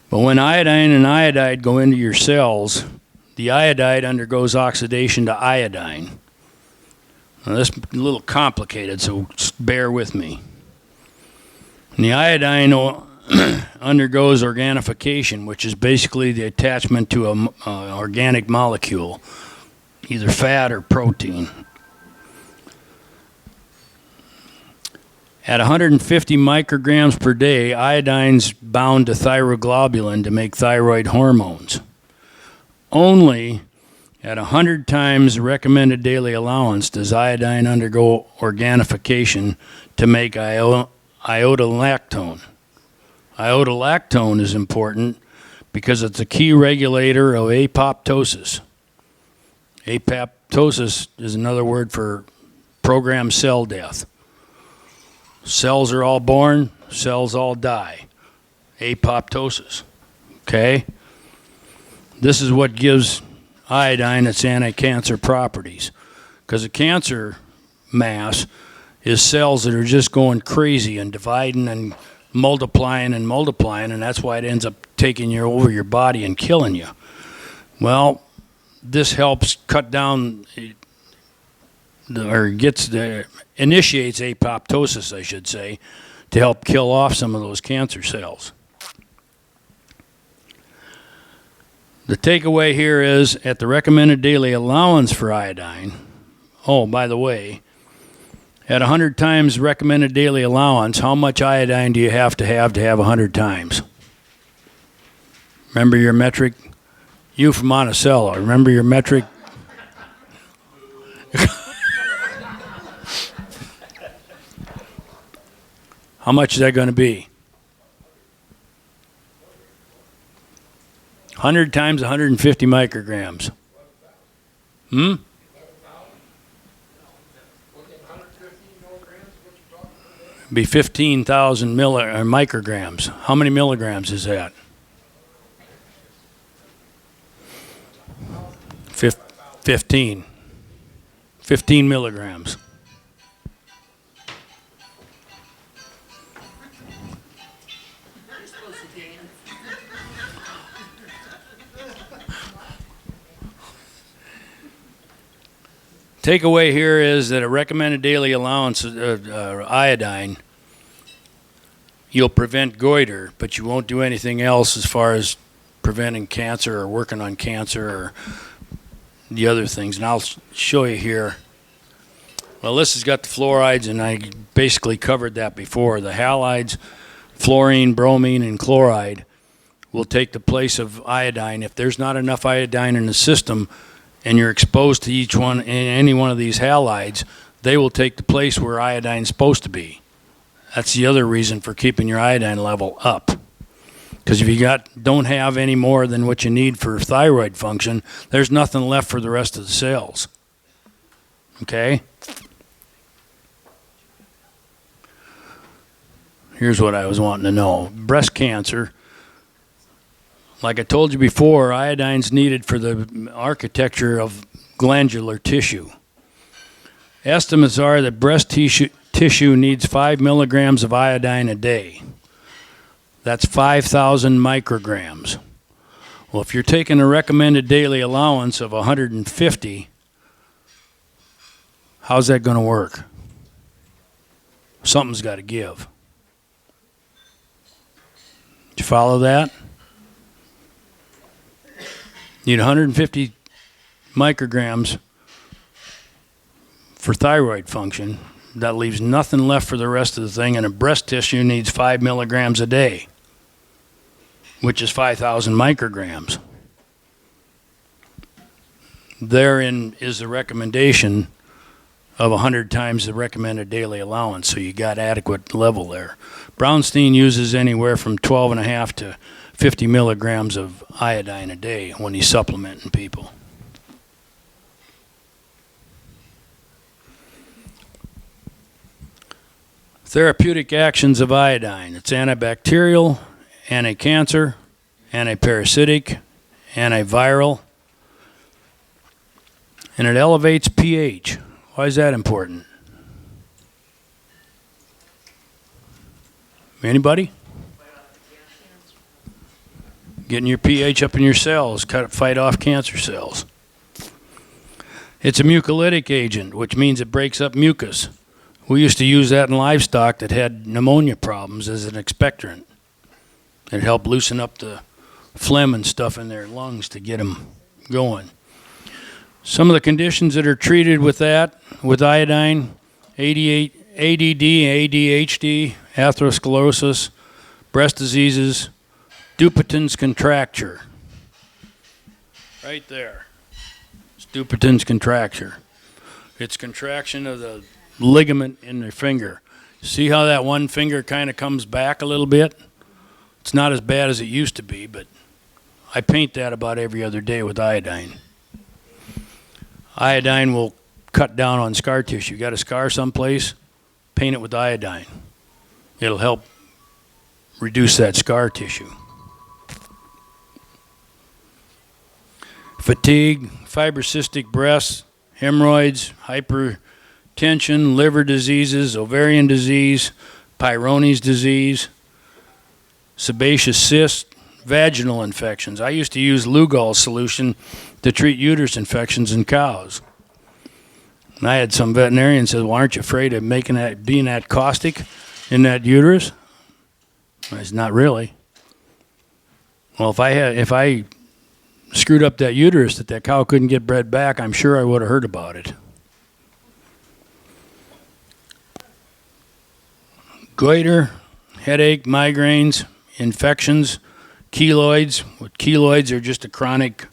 S1: But when iodine and iodide go into your cells, the iodide undergoes oxidation to iodine. Now, this is a little complicated, so just bear with me. And the iodine undergoes organification, which is basically the attachment to an organic molecule, either fat or protein. At 150 micrograms per day, iodine's bound to thyroglobulin to make thyroid hormones. Only at 100 times recommended daily allowance does iodine undergo organification to make iodolactone. Iodolactone is important because it's a key regulator of apoptosis. Apoptosis is another word for programmed cell death. Cells are all born, cells all die. Apoptosis. Okay? This is what gives iodine its anti-cancer properties. Because a cancer mass is cells that are just going crazy and dividing and multiplying, and that's why it ends up taking you over your body and killing you. Well, this helps cut down, initiates apoptosis, I should say, to help kill off some of those cancer cells. The takeaway here is, at the recommended daily allowance for iodine, oh, by the way, at 100 times recommended daily allowance, how much iodine do you have 100 times? Remember your metric? You from Monticello, remember your metric? How much is that going to be? 100 times 150 micrograms. Be 15,000 micrograms. How many milligrams is that? 15. 15 milligrams. Takeaway here is that a recommended daily allowance of iodine, you'll prevent goiter, but you won't do anything else as far as preventing cancer or working on cancer or the other things. And I'll show you here. Well, this has got the fluorides, and I basically covered that before. The halides, fluorine, bromine, and chloride will take the place of iodine. If there's not enough iodine in the system, and you're exposed to each one, any one of these halides, they will take the place where iodine's supposed to be. That's the other reason for keeping your iodine level up. Because if you don't have any more than what you need for thyroid function, there's nothing left for the rest of the cells. Okay? Here's what I was wanting to know. Breast cancer. Like I told you before, iodine's needed for the architecture of glandular tissue. Estimates are that breast tissue needs 5 milligrams of iodine a day. That's 5,000 micrograms. Well, if you're taking a recommended daily allowance of 150, how's that going to work? Something's got to give. Did you follow that? Need 150 micrograms for thyroid function. That leaves nothing left for the rest of the thing, and a breast tissue needs 5 milligrams a day, which is 5,000 micrograms. Therein is the recommendation of 100 times the recommended daily allowance, so you got adequate level there. Brownstein uses anywhere from 12.5 to 50 milligrams of iodine a day when he's supplementing people. Therapeutic actions of iodine. It's antibacterial, anti-cancer, anti-parasitic, antiviral, and it elevates pH. Why is that important? Anybody? Getting your pH up in your cells, fight off cancer cells. It's a mucolytic agent, which means it breaks up mucus. We used to use that in livestock that had pneumonia problems as an expectorant. It helped loosen up the phlegm and stuff in their lungs to get them going. Some of the conditions that are treated with that, with iodine, ADD, ADHD, atherosclerosis, breast diseases, Dupuytren's contracture. Right there. It's Dupuytren's contracture. It's contraction of the ligament in the finger. See how that one finger kind of comes back a little bit? It's not as bad as it used to be, but I paint that about every other day with iodine. Iodine will cut down on scar tissue. Got a scar someplace? Paint it with iodine. It'll help reduce that scar tissue. Fatigue, fibrocystic breasts, hemorrhoids, hypertension, liver diseases, ovarian disease, Peyronie's disease, sebaceous cyst, vaginal infections. I used to use Lugol solution to treat uterus infections in cows. And I had some veterinarians say, well, aren't you afraid of being that caustic in that uterus? I said, not really. Well, if I screwed up that uterus that cow couldn't get bred back, I'm sure I would have heard about it. Goiter, headache, migraines, infections, keloids. Keloids are just a chronic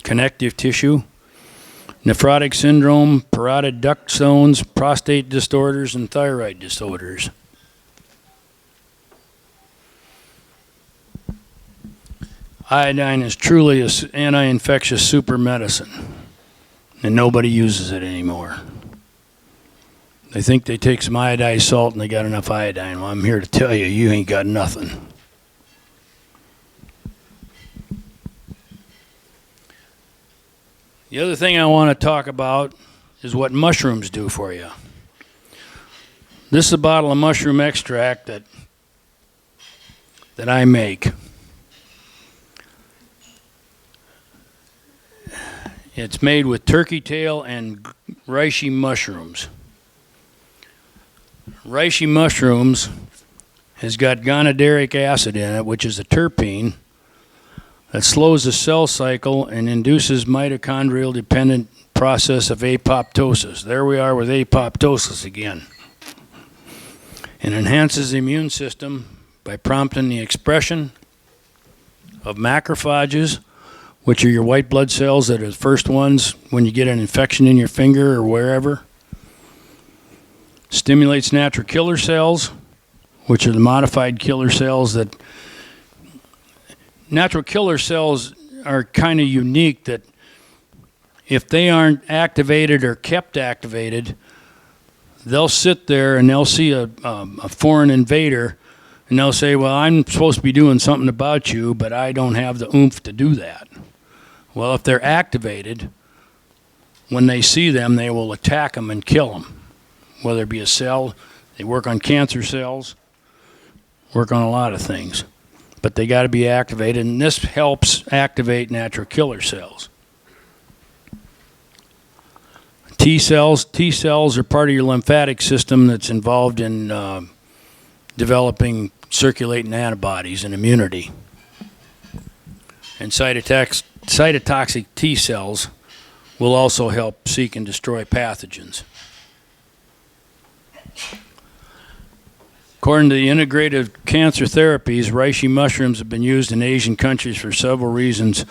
S1: connective tissue. Nephrotic syndrome, parotid duct stones, prostate disorders, and thyroid disorders. Iodine is truly an anti-infectious super medicine, and nobody uses it anymore. They think they take some iodized salt and they got enough iodine. Well, I'm here to tell you, you ain't got nothing. The other thing I want to talk about is what mushrooms do for you. This is a bottle of mushroom extract that I make. It's made with turkey tail and reishi mushrooms. Reishi mushrooms has got gonaderic acid in it, which is a terpene that slows the cell cycle and induces mitochondrial-dependent process of apoptosis. There we are with apoptosis again. It enhances the immune system by prompting the expression of macrophages, which are your white blood cells that are the first ones when you get an infection in your finger or wherever. Stimulates natural killer cells, which are the modified killer cells that... Natural killer cells are kind of unique that if they aren't activated or kept activated, they'll sit there and they'll see a foreign invader and they'll say, well, I'm supposed to be doing something about you, but I don't have the oomph to do that. Well, if they're activated, when they see them, they will attack them and kill them. Whether it be a cell, they work on cancer cells, work on a lot of things. But they got to be activated, and this helps activate natural killer cells. T cells are part of your lymphatic system that's involved in developing circulating antibodies and immunity. And cytotoxic T cells will also help seek and destroy pathogens. According to the integrative cancer therapies, reishi mushrooms have been used in Asian countries for several reasons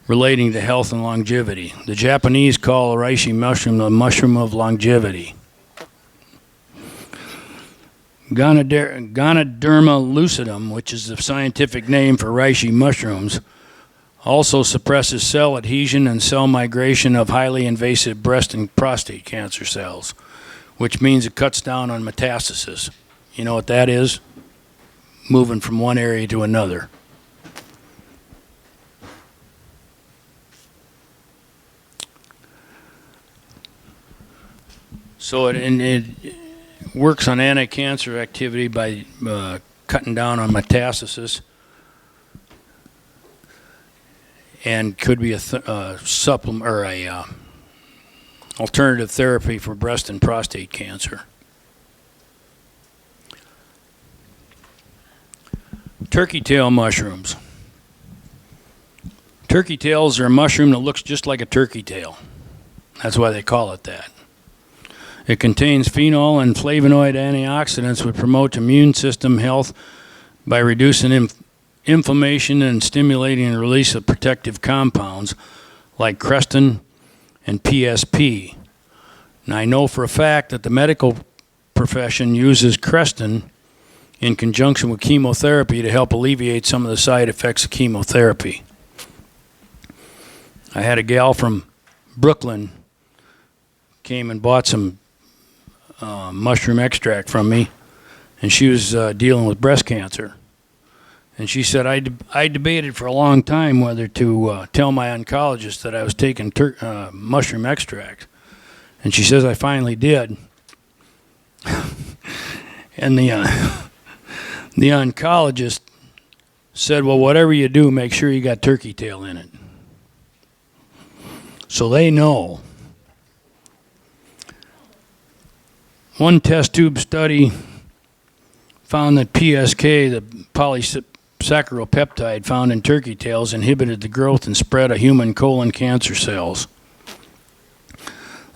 S1: relating to health and longevity. The Japanese call a reishi mushroom the mushroom of longevity. Ganoderma lucidum, which is the scientific name for reishi mushrooms, also suppresses cell adhesion and cell migration of highly invasive breast and prostate cancer cells, which means it cuts down on metastasis. You know what that is? moving from one area to another. So it works on anti-cancer activity by cutting down on metastasis, and could be a supplement or a alternative therapy for breast and prostate cancer. Turkey tail mushrooms. Turkey tails are a mushroom that looks just like a turkey tail. That's why they call it that. It contains phenol and flavonoid antioxidants which promote immune system health by reducing inflammation and stimulating the release of protective compounds like crestin and PSP. Now, I know for a fact that the medical profession uses crestin in conjunction with chemotherapy to help alleviate some of the side effects of chemotherapy. I had a gal from Brooklyn came and bought some mushroom extract from me, and she was dealing with breast cancer. And she said, I debated for a long time whether to tell my oncologist that I was taking mushroom extract. And she says, I finally did. And the oncologist said, well, whatever you do, make sure you got turkey tail in it. So they know. One test tube study found that PSK, the polysaccharopeptide found in turkey tails, inhibited the growth and spread of human colon cancer cells.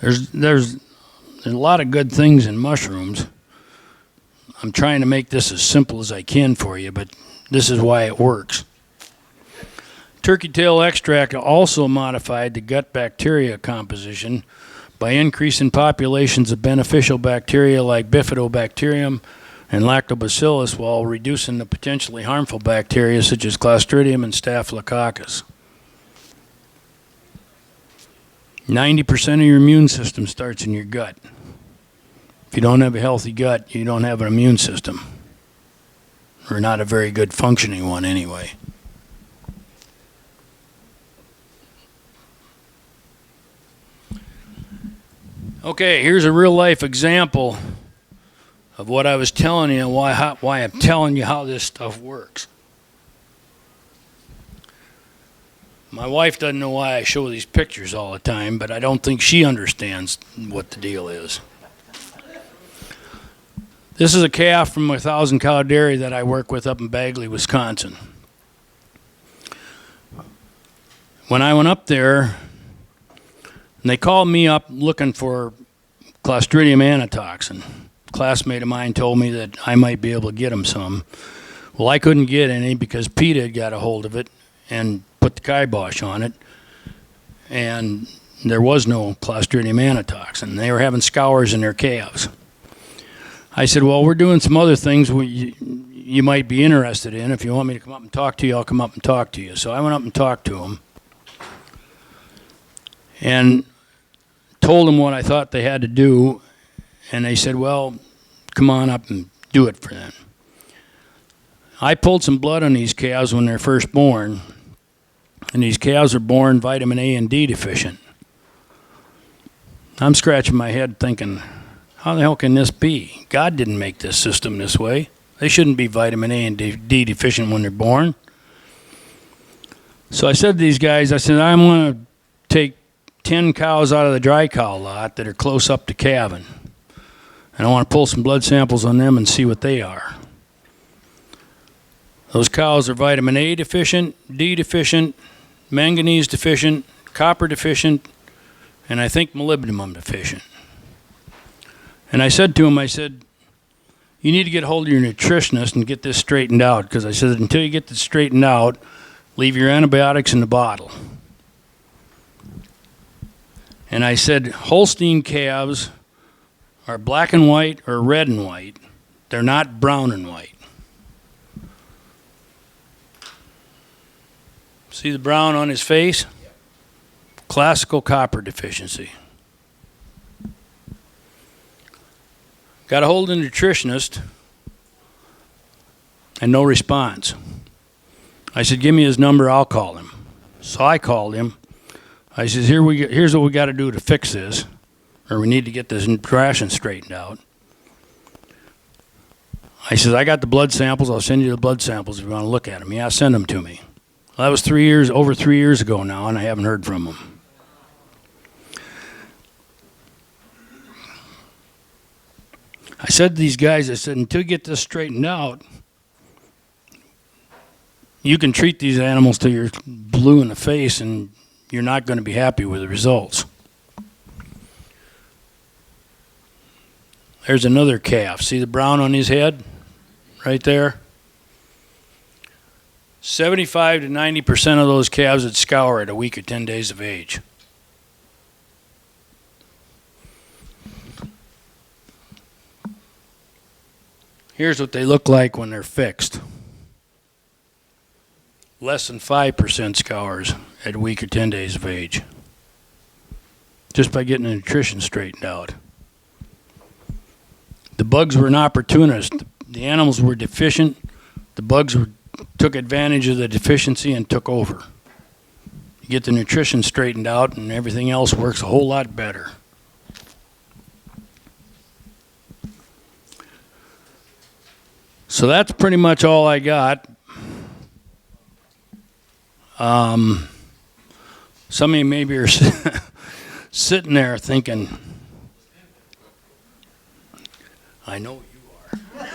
S1: There's a lot of good things in mushrooms. I'm trying to make this as simple as I can for you, but this is why it works. Turkey tail extract also modified the gut bacteria composition by increasing populations of beneficial bacteria like bifidobacterium and lactobacillus while reducing the potentially harmful bacteria such as Clostridium and Staphylococcus. 90% of your immune system starts in your gut. If you don't have a healthy gut, you don't have an immune system, or not a very good functioning one anyway. Okay, here's a real life example of what I was telling you and why I'm telling you how this stuff works. My wife doesn't know why I show these pictures all the time, but I don't think she understands what the deal is. This is a calf from a 1,000-cow dairy that I work with up in Bagley, Wisconsin. When I went up there, and they called me up looking for Clostridium antitoxin. A classmate of mine told me that I might be able to get them some. Well, I couldn't get any because Pete had got a hold of it and put the kibosh on it, and there was no Clostridium antitoxin. They were having scours in their calves. I said, well, we're doing some other things you might be interested in. If you want me to come up and talk to you, I'll come up and talk to you. So I went up and talked to them and told them what I thought they had to do, and they said, well, come on up and do it for them. I pulled some blood on these calves when they're first born, and these calves are born vitamin A and D deficient. I'm scratching my head thinking, how the hell can this be? God didn't make this system this way. They shouldn't be vitamin A and D deficient when they're born. So I said to these guys, I said, I'm going to take 10 cows out of the dry cow lot that are close up to calving. And I want to pull some blood samples on them and see what they are. Those cows are vitamin A deficient, D deficient, manganese deficient, copper deficient, and I think molybdenum deficient. And I said to him, I said, you need to get hold of your nutritionist and get this straightened out, because I said, until you get this straightened out, leave your antibiotics in the bottle. And I said, Holstein calves are black and white or red and white. They're not brown and white. See the brown on his face? Classical copper deficiency. Got a hold of the nutritionist, and no response. I said, give me his number, I'll call him. So I called him. I said, here's what we got to do to fix this, or we need to get this ration straightened out. I said, I got the blood samples. I'll send you the blood samples if you want to look at them. Yeah, send them to me. Well, that was over 3 years ago now, and I haven't heard from him. I said to these guys, I said, until you get this straightened out, you can treat these animals till you're blue in the face, and you're not going to be happy with the results. There's another calf. See the brown on his head? Right there? 75 to 90% of those calves would scour at a week or 10 days of age. Here's what they look like when they're fixed. Less than 5% scours at a week or 10 days of age. Just by getting the nutrition straightened out. The bugs were an opportunist. The animals were deficient. The bugs took advantage of the deficiency and took over. You get the nutrition straightened out and everything else works a whole lot better. So that's pretty much all I got. Some of you maybe are sitting there thinking, I know you are.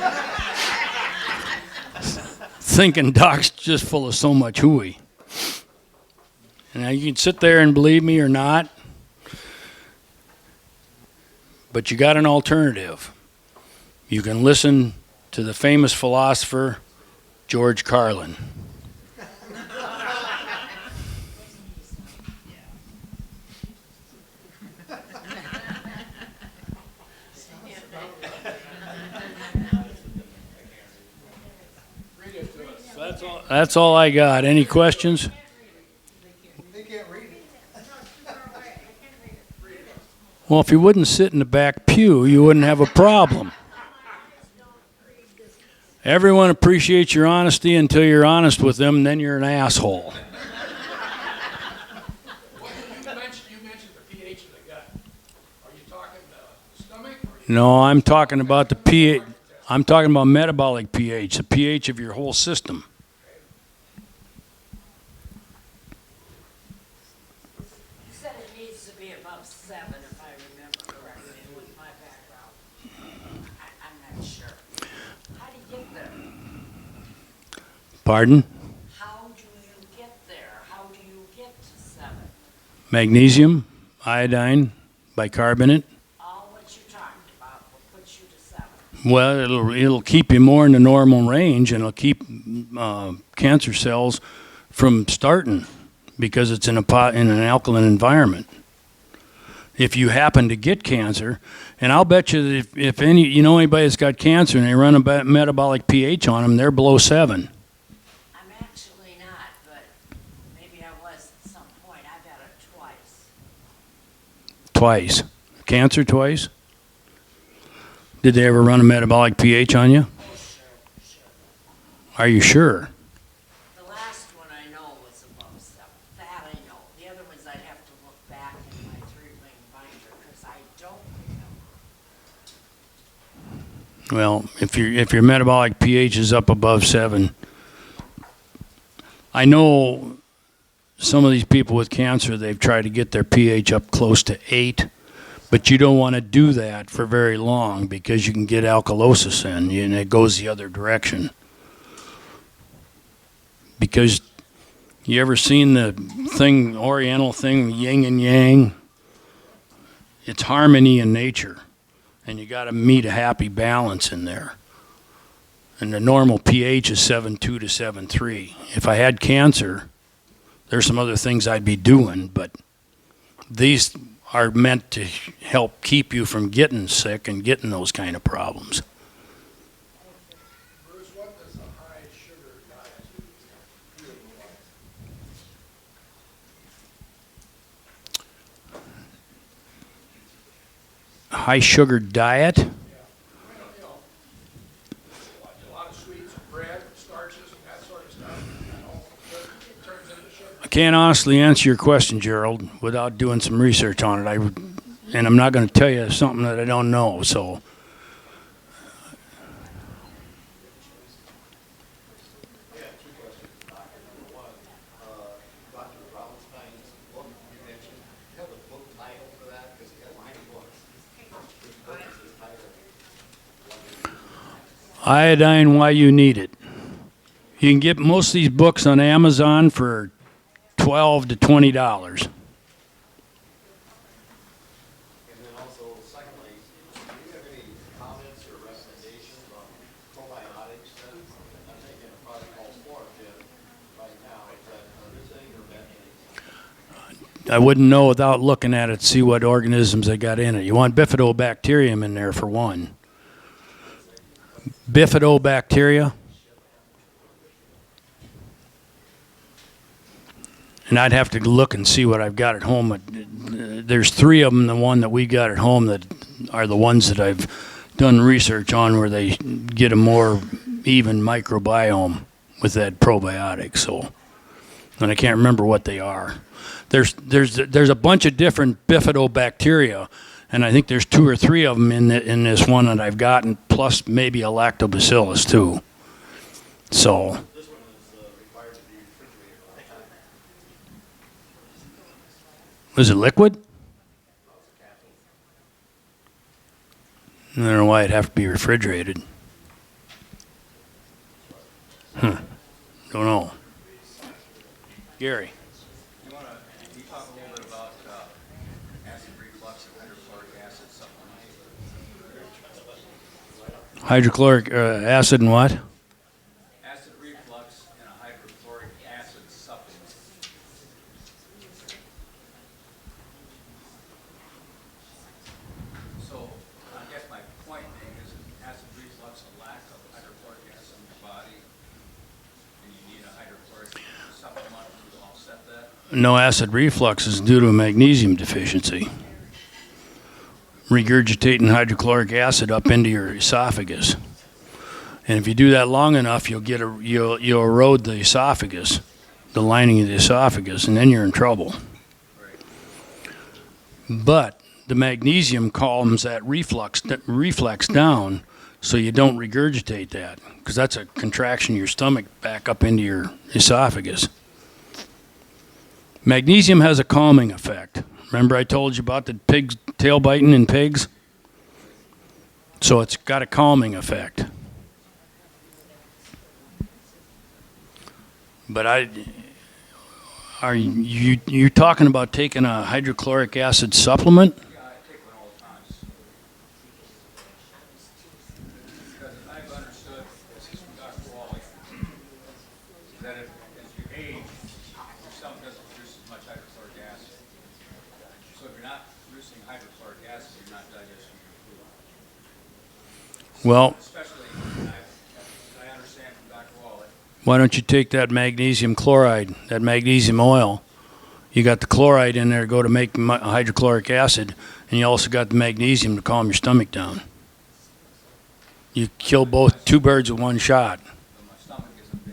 S1: Thinking Doc's just full of so much hooey. And now you can sit there and believe me or not, but you got an alternative. You can listen to the famous philosopher George Carlin. That's all I got. Any questions?
S4: They can't read it.
S1: Well, if you wouldn't sit in the back pew, you wouldn't have a problem. Everyone appreciates your honesty until you're honest with them, and then you're an asshole.
S5: You mentioned the pH of the gut. Are you talking the stomach?
S1: No, I'm talking about the pH. I'm talking about metabolic pH, the pH of your whole system.
S7: You said it needs to be above 7, if I remember correctly, with my background. I'm not sure. How do you get there?
S1: Pardon?
S7: How do you get there? How do you get to 7?
S1: Magnesium, iodine, bicarbonate.
S7: All what you talked about will put you to 7.
S1: Well, it'll keep you more in the normal range, and it'll keep cancer cells from starting because it's in an alkaline environment. If you happen to get cancer, and I'll bet you that if anybody that's got cancer and they run a metabolic pH on them, they're below 7.
S7: I'm actually not, but maybe I was at some point. I've had it twice.
S1: Twice. Cancer twice? Did they ever run a metabolic pH on you?
S7: Oh, sure.
S1: Are you sure?
S7: The last one I know was above 7. That I know. The other ones I'd have to look back in my 3-ring binder because I don't remember.
S1: Well, if your metabolic pH is up above 7, I know some of these people with cancer, they've tried to get their pH up close to 8, but you don't want to do that for very long because you can get alkalosis in, and it goes the other direction. Because you ever seen the Oriental thing, yin and yang? It's harmony in nature, and you got to meet a happy balance in there. And the normal pH is 7.2 to 7.3. If I had cancer, there's some other things I'd be doing, but these are meant to help keep you from getting sick and getting those kind of problems.
S5: Bruce, what does a high sugar diet do?
S1: High sugar diet?
S5: A lot of sweets, bread,
S1: can't honestly answer your question, Gerald, without doing some research on it. And I'm not going to tell you something that I don't know, so.
S8: Dr. Raubenstein's book you mentioned, do you have the book title for that? Because he had many books. Which book is his title?
S1: Iodine, Why You Need It. You can get most of these books on Amazon for $12 to $20.
S8: And then also, secondly, do you have any comments or recommendations on probiotics? I'm taking a product called Florafin right now. Is that a good thing or bad thing?
S1: I wouldn't know without looking at it to see what organisms they got in it. You want bifidobacterium in there for one. Bifidobacteria. And I'd have to look and see what I've got at home. There's 3 of them, the one that we got at home, that are the ones that I've done research on where they get a more even microbiome with that probiotic. So, and I can't remember what they are. There's a bunch of different bifidobacteria, and I think there's 2 or 3 of them in this one that I've gotten, plus maybe a lactobacillus too. So.
S8: This one is required to be refrigerated all the time.
S1: Was it liquid? I don't know why it'd have to be refrigerated. Don't know. Gary.
S4: You talk a little bit about acid reflux and hydrochloric acid supplements?
S1: Hydrochloric acid and what?
S4: Acid reflux and a hydrochloric acid supplement. So I guess my point being is acid reflux a lack of hydrochloric acid in your body, and you need a hydrochloric supplement to offset that?
S1: No, acid reflux is due to a magnesium deficiency. Regurgitating hydrochloric acid up into your esophagus. And if you do that long enough, you'll erode the esophagus, the lining of the esophagus, and then you're in trouble. But the magnesium calms that reflux down, so you don't regurgitate that, because that's a contraction of your stomach back up into your esophagus. Magnesium has a calming effect. Remember I told you about the pigs tail biting in pigs? So it's got a calming effect. But are you talking about taking a hydrochloric acid supplement?
S4: Yeah, I take one all the time. Because I've understood, this is from Dr. Wally, that as you age, your stomach doesn't produce as much hydrochloric acid. So if you're not producing hydrochloric acid, you're not digesting your food.
S1: Well,
S4: Especially, I understand from Dr. Wally,
S1: why don't you take that magnesium chloride, that magnesium oil? You got the chloride in there to go to make hydrochloric acid, and you also got the magnesium to calm your stomach down. You kill both 2 birds with 1 shot.
S4: so my stomach isn't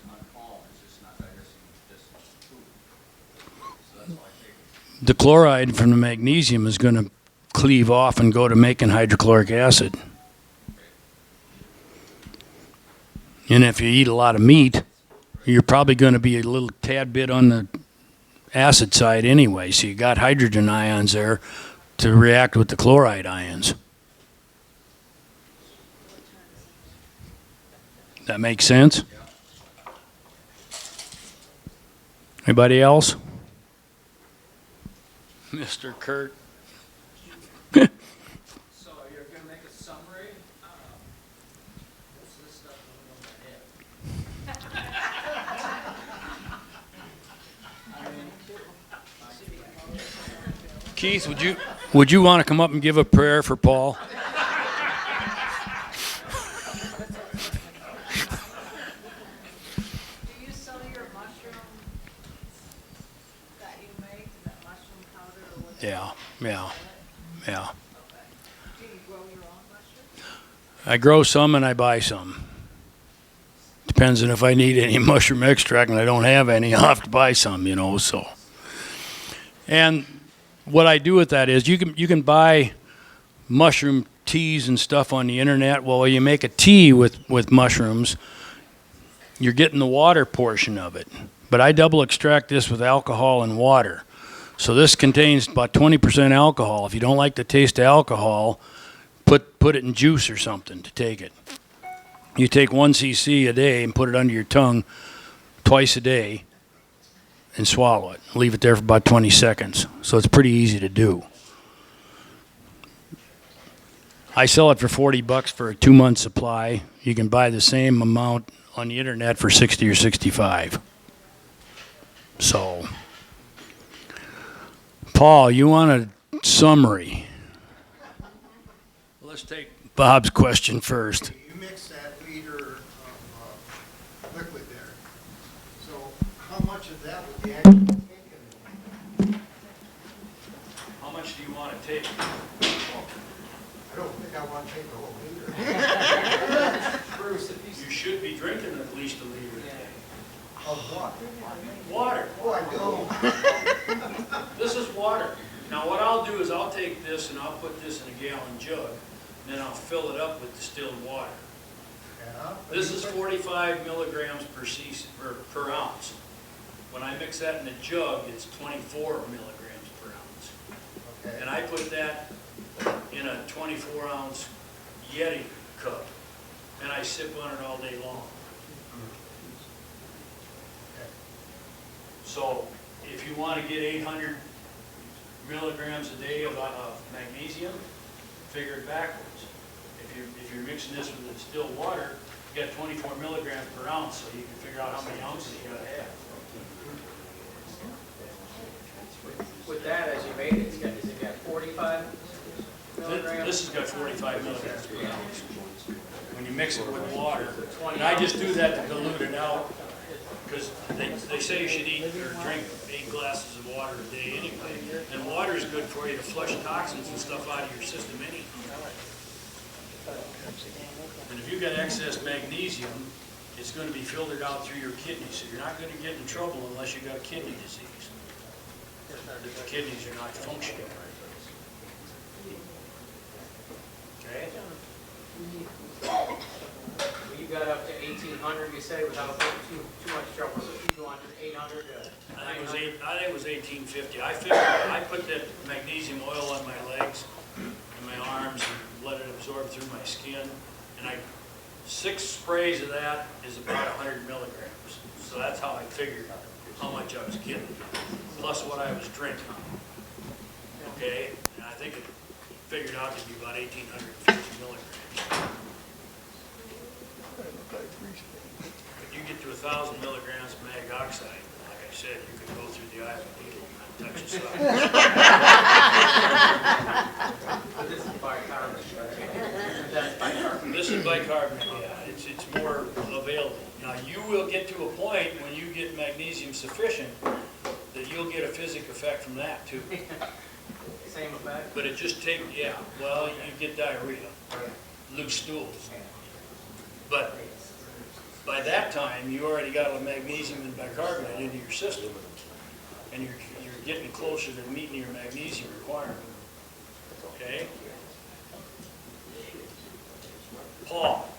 S4: uncalm, it's just not digesting this food. So that's why I take it.
S1: The chloride from the magnesium is going to cleave off and go to making hydrochloric acid. And if you eat a lot of meat, you're probably going to be a little tad bit on the acid side anyway. So you got hydrogen ions there to react with the chloride ions. That makes sense? Anybody else? Mr. Kurt?
S4: So you're gonna make a summary? What's this stuff going on my head?
S1: Keith, would you want to come up and give a prayer for Paul?
S3: Do you sell your mushroom that you make, that mushroom powder or whatever?
S1: Yeah.
S3: Do you grow your own mushrooms?
S1: I grow some and I buy some. Depends on if I need any mushroom extract, and I don't have any, I'll have to buy some, so. And what I do with that is you can buy mushroom teas and stuff on the internet. Well, when you make a tea with mushrooms, you're getting the water portion of it. But I double extract this with alcohol and water. So this contains about 20% alcohol. If you don't like the taste of alcohol, put it in juice or something to take it. You take 1 cc a day and put it under your tongue twice a day and swallow it. Leave it there for about 20 seconds. So it's pretty easy to do. I sell it for $40 for a 2-month supply. You can buy the same amount on the internet for 60 or 65. So, Paul, you want a summary? Let's take Bob's question first.
S9: You mix that liter of liquid there. So how much of that would be actually taken?
S1: How much do you want to take?
S9: I don't think I want to take the whole liter.
S1: You should be drinking at least a liter a day.
S9: Of what?
S1: Water.
S9: Oh, I do.
S1: This is water. Now what I'll do is I'll take this and I'll put this in a gallon jug, and then I'll fill it up with distilled water.
S9: Yeah.
S1: This is 45 milligrams per ounce. When I mix that in a jug, it's 24 milligrams per ounce.
S9: Okay.
S1: And I put that in a 24-ounce Yeti cup, and I sip on it all day long. So if you want to get 800 milligrams a day of magnesium, figure it backwards. If you're mixing this with distilled water, you got 24 milligrams per ounce, so you can figure out how many ounces you got to have.
S10: With that, as you made it, has it got 45 milligrams?
S1: This has got 45 milligrams per ounce. When you mix it with water, and I just do that to dilute it out, because they say you should eat or drink 8 glasses of water a day anyway. And water is good for you to flush toxins and stuff out of your system anyhow. And if you've got excess magnesium, it's going to be filtered out through your kidneys. So you're not going to get in trouble unless you've got kidney disease. If the kidneys are not functioning right. Okay?
S10: You got up to 1,800, you say, without too much trouble. So you go on to 800 to
S1: I think
S10: 900.
S1: it was 1850. I figured I put that magnesium oil on my legs and my arms and let it absorb through my skin. And 6 sprays of that is about 100 milligrams. So that's how I figured how much I was getting, plus what I was drinking. Okay? And I think it figured out to be about 1,850 milligrams. But you get to 1,000 milligrams of mag oxide, like I said, you can go through the eye of a needle and touch the stuff.
S10: But this is bicarbonate, right? That's bicarbonate.
S1: This is bicarbonate, yeah. It's more available. Now, you will get to a point when you get magnesium sufficient that you'll get a physic effect from that, too.
S10: Same effect?
S1: But it just takes, well, you get diarrhea, loose stools. But by that time, you already got a magnesium and bicarbonate into your system. And you're getting closer to meeting your magnesium requirement. Okay? Paul.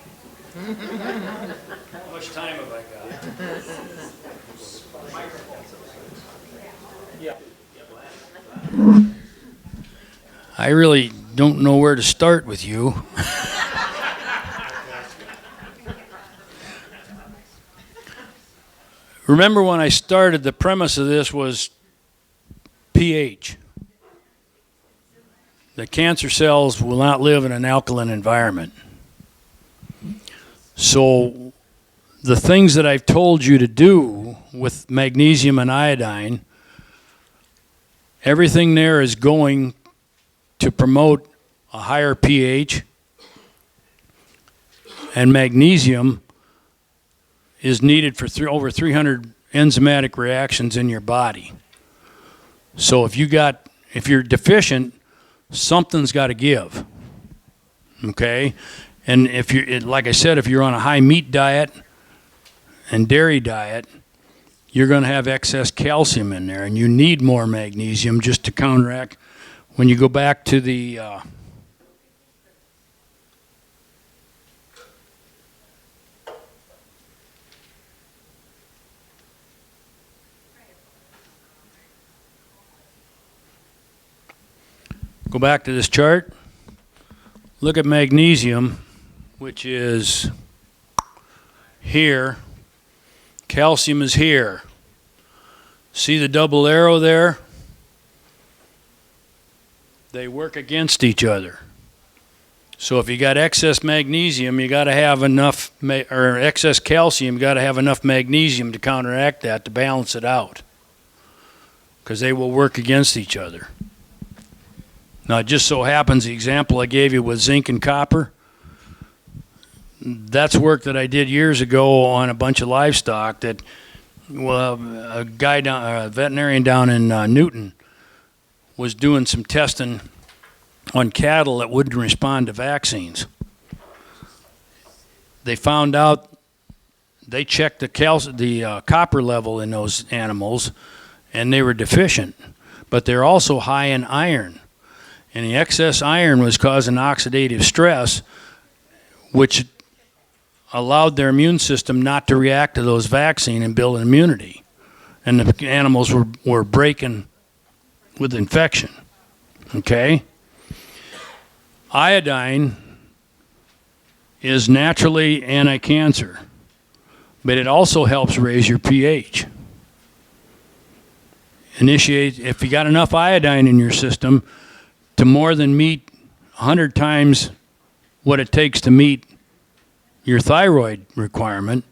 S1: How much time have I got? I really don't know where to start with you. Remember when I started, the premise of this was pH. The cancer cells will not live in an alkaline environment. So the things that I've told you to do with magnesium and iodine, everything there is going to promote a higher pH, and magnesium is needed for over 300 enzymatic reactions in your body. So if you're deficient, something's got to give. Okay? And like I said, if you're on a high meat diet, and dairy diet, you're going to have excess calcium in there, and you need more magnesium just to counteract. When you go back to the go back to this chart, look at magnesium, which is here. Calcium is here. See the double arrow there? They work against each other. So if you got excess magnesium, you got to have enough, or excess calcium, you got to have enough magnesium to counteract that, to balance it out. Because they will work against each other. Now, it just so happens the example I gave you with zinc and copper, that's work that I did years ago on a bunch of livestock that, well, a veterinarian down in Newton was doing some testing on cattle that wouldn't respond to vaccines. They found out, they checked the copper level in those animals, and they were deficient, but they're also high in iron. And the excess iron was causing oxidative stress, which allowed their immune system not to react to those vaccines and build an immunity. And the animals were breaking with infection. Okay? Iodine is naturally anti-cancer, but it also helps raise your pH. If you got enough iodine in your system to more than meet 100 times what it takes to meet your thyroid requirement,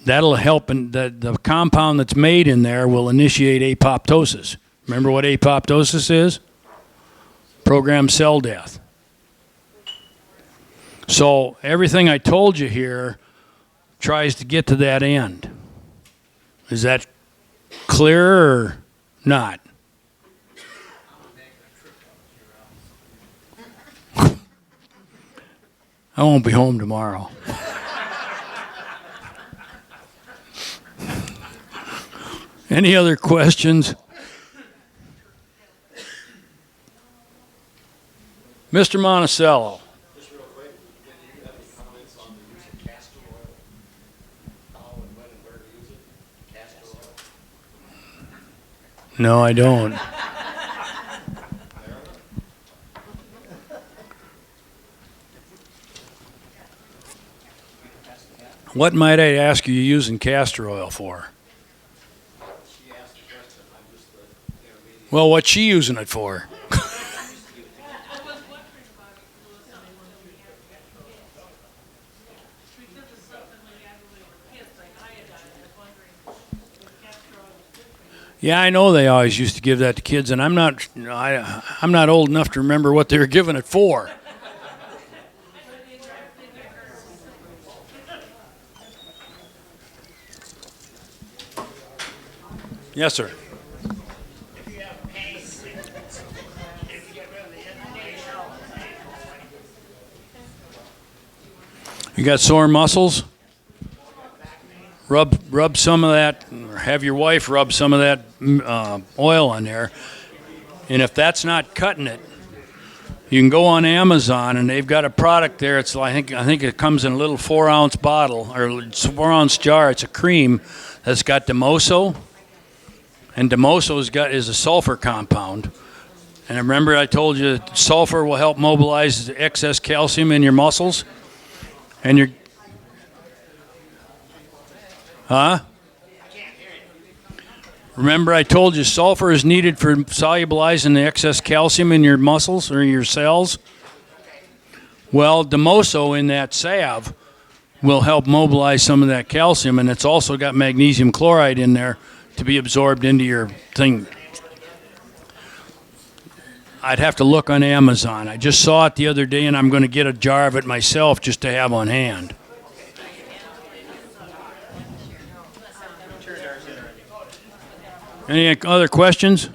S1: that'll help, and the compound that's made in there will initiate apoptosis. Remember what apoptosis is? Programmed cell death. So everything I told you here tries to get to that end. Is that clear or not? I won't be home tomorrow. Any other questions? Mr. Monticello.
S8: Just real quick, do you have any comments on the use of castor oil? How and when and where to use it? Castor oil?
S1: No, I don't. What might I ask you using castor oil for?
S8: She asked the question, I'm just the intermediate.
S1: Well, what's she using it for? Yeah, I know they always used to give that to kids, and I'm not old enough to remember what they were giving it for. Yes, sir. You got sore muscles? Rub some of that, or have your wife rub some of that oil on there. And if that's not cutting it, you can go on Amazon, and they've got a product there. It's I think it comes in a little 4-ounce bottle or 4-ounce jar. It's a cream that's got Demoso, and Demoso is a sulfur compound. And remember, I told you sulfur will help mobilize the excess calcium in your muscles, and your Remember I told you sulfur is needed for solubilizing the excess calcium in your muscles or your cells? Well, Demoso in that salve will help mobilize some of that calcium, and it's also got magnesium chloride in there to be absorbed into your thing. I'd have to look on Amazon. I just saw it the other day, and I'm going to get a jar of it myself just to have on hand. Any other questions?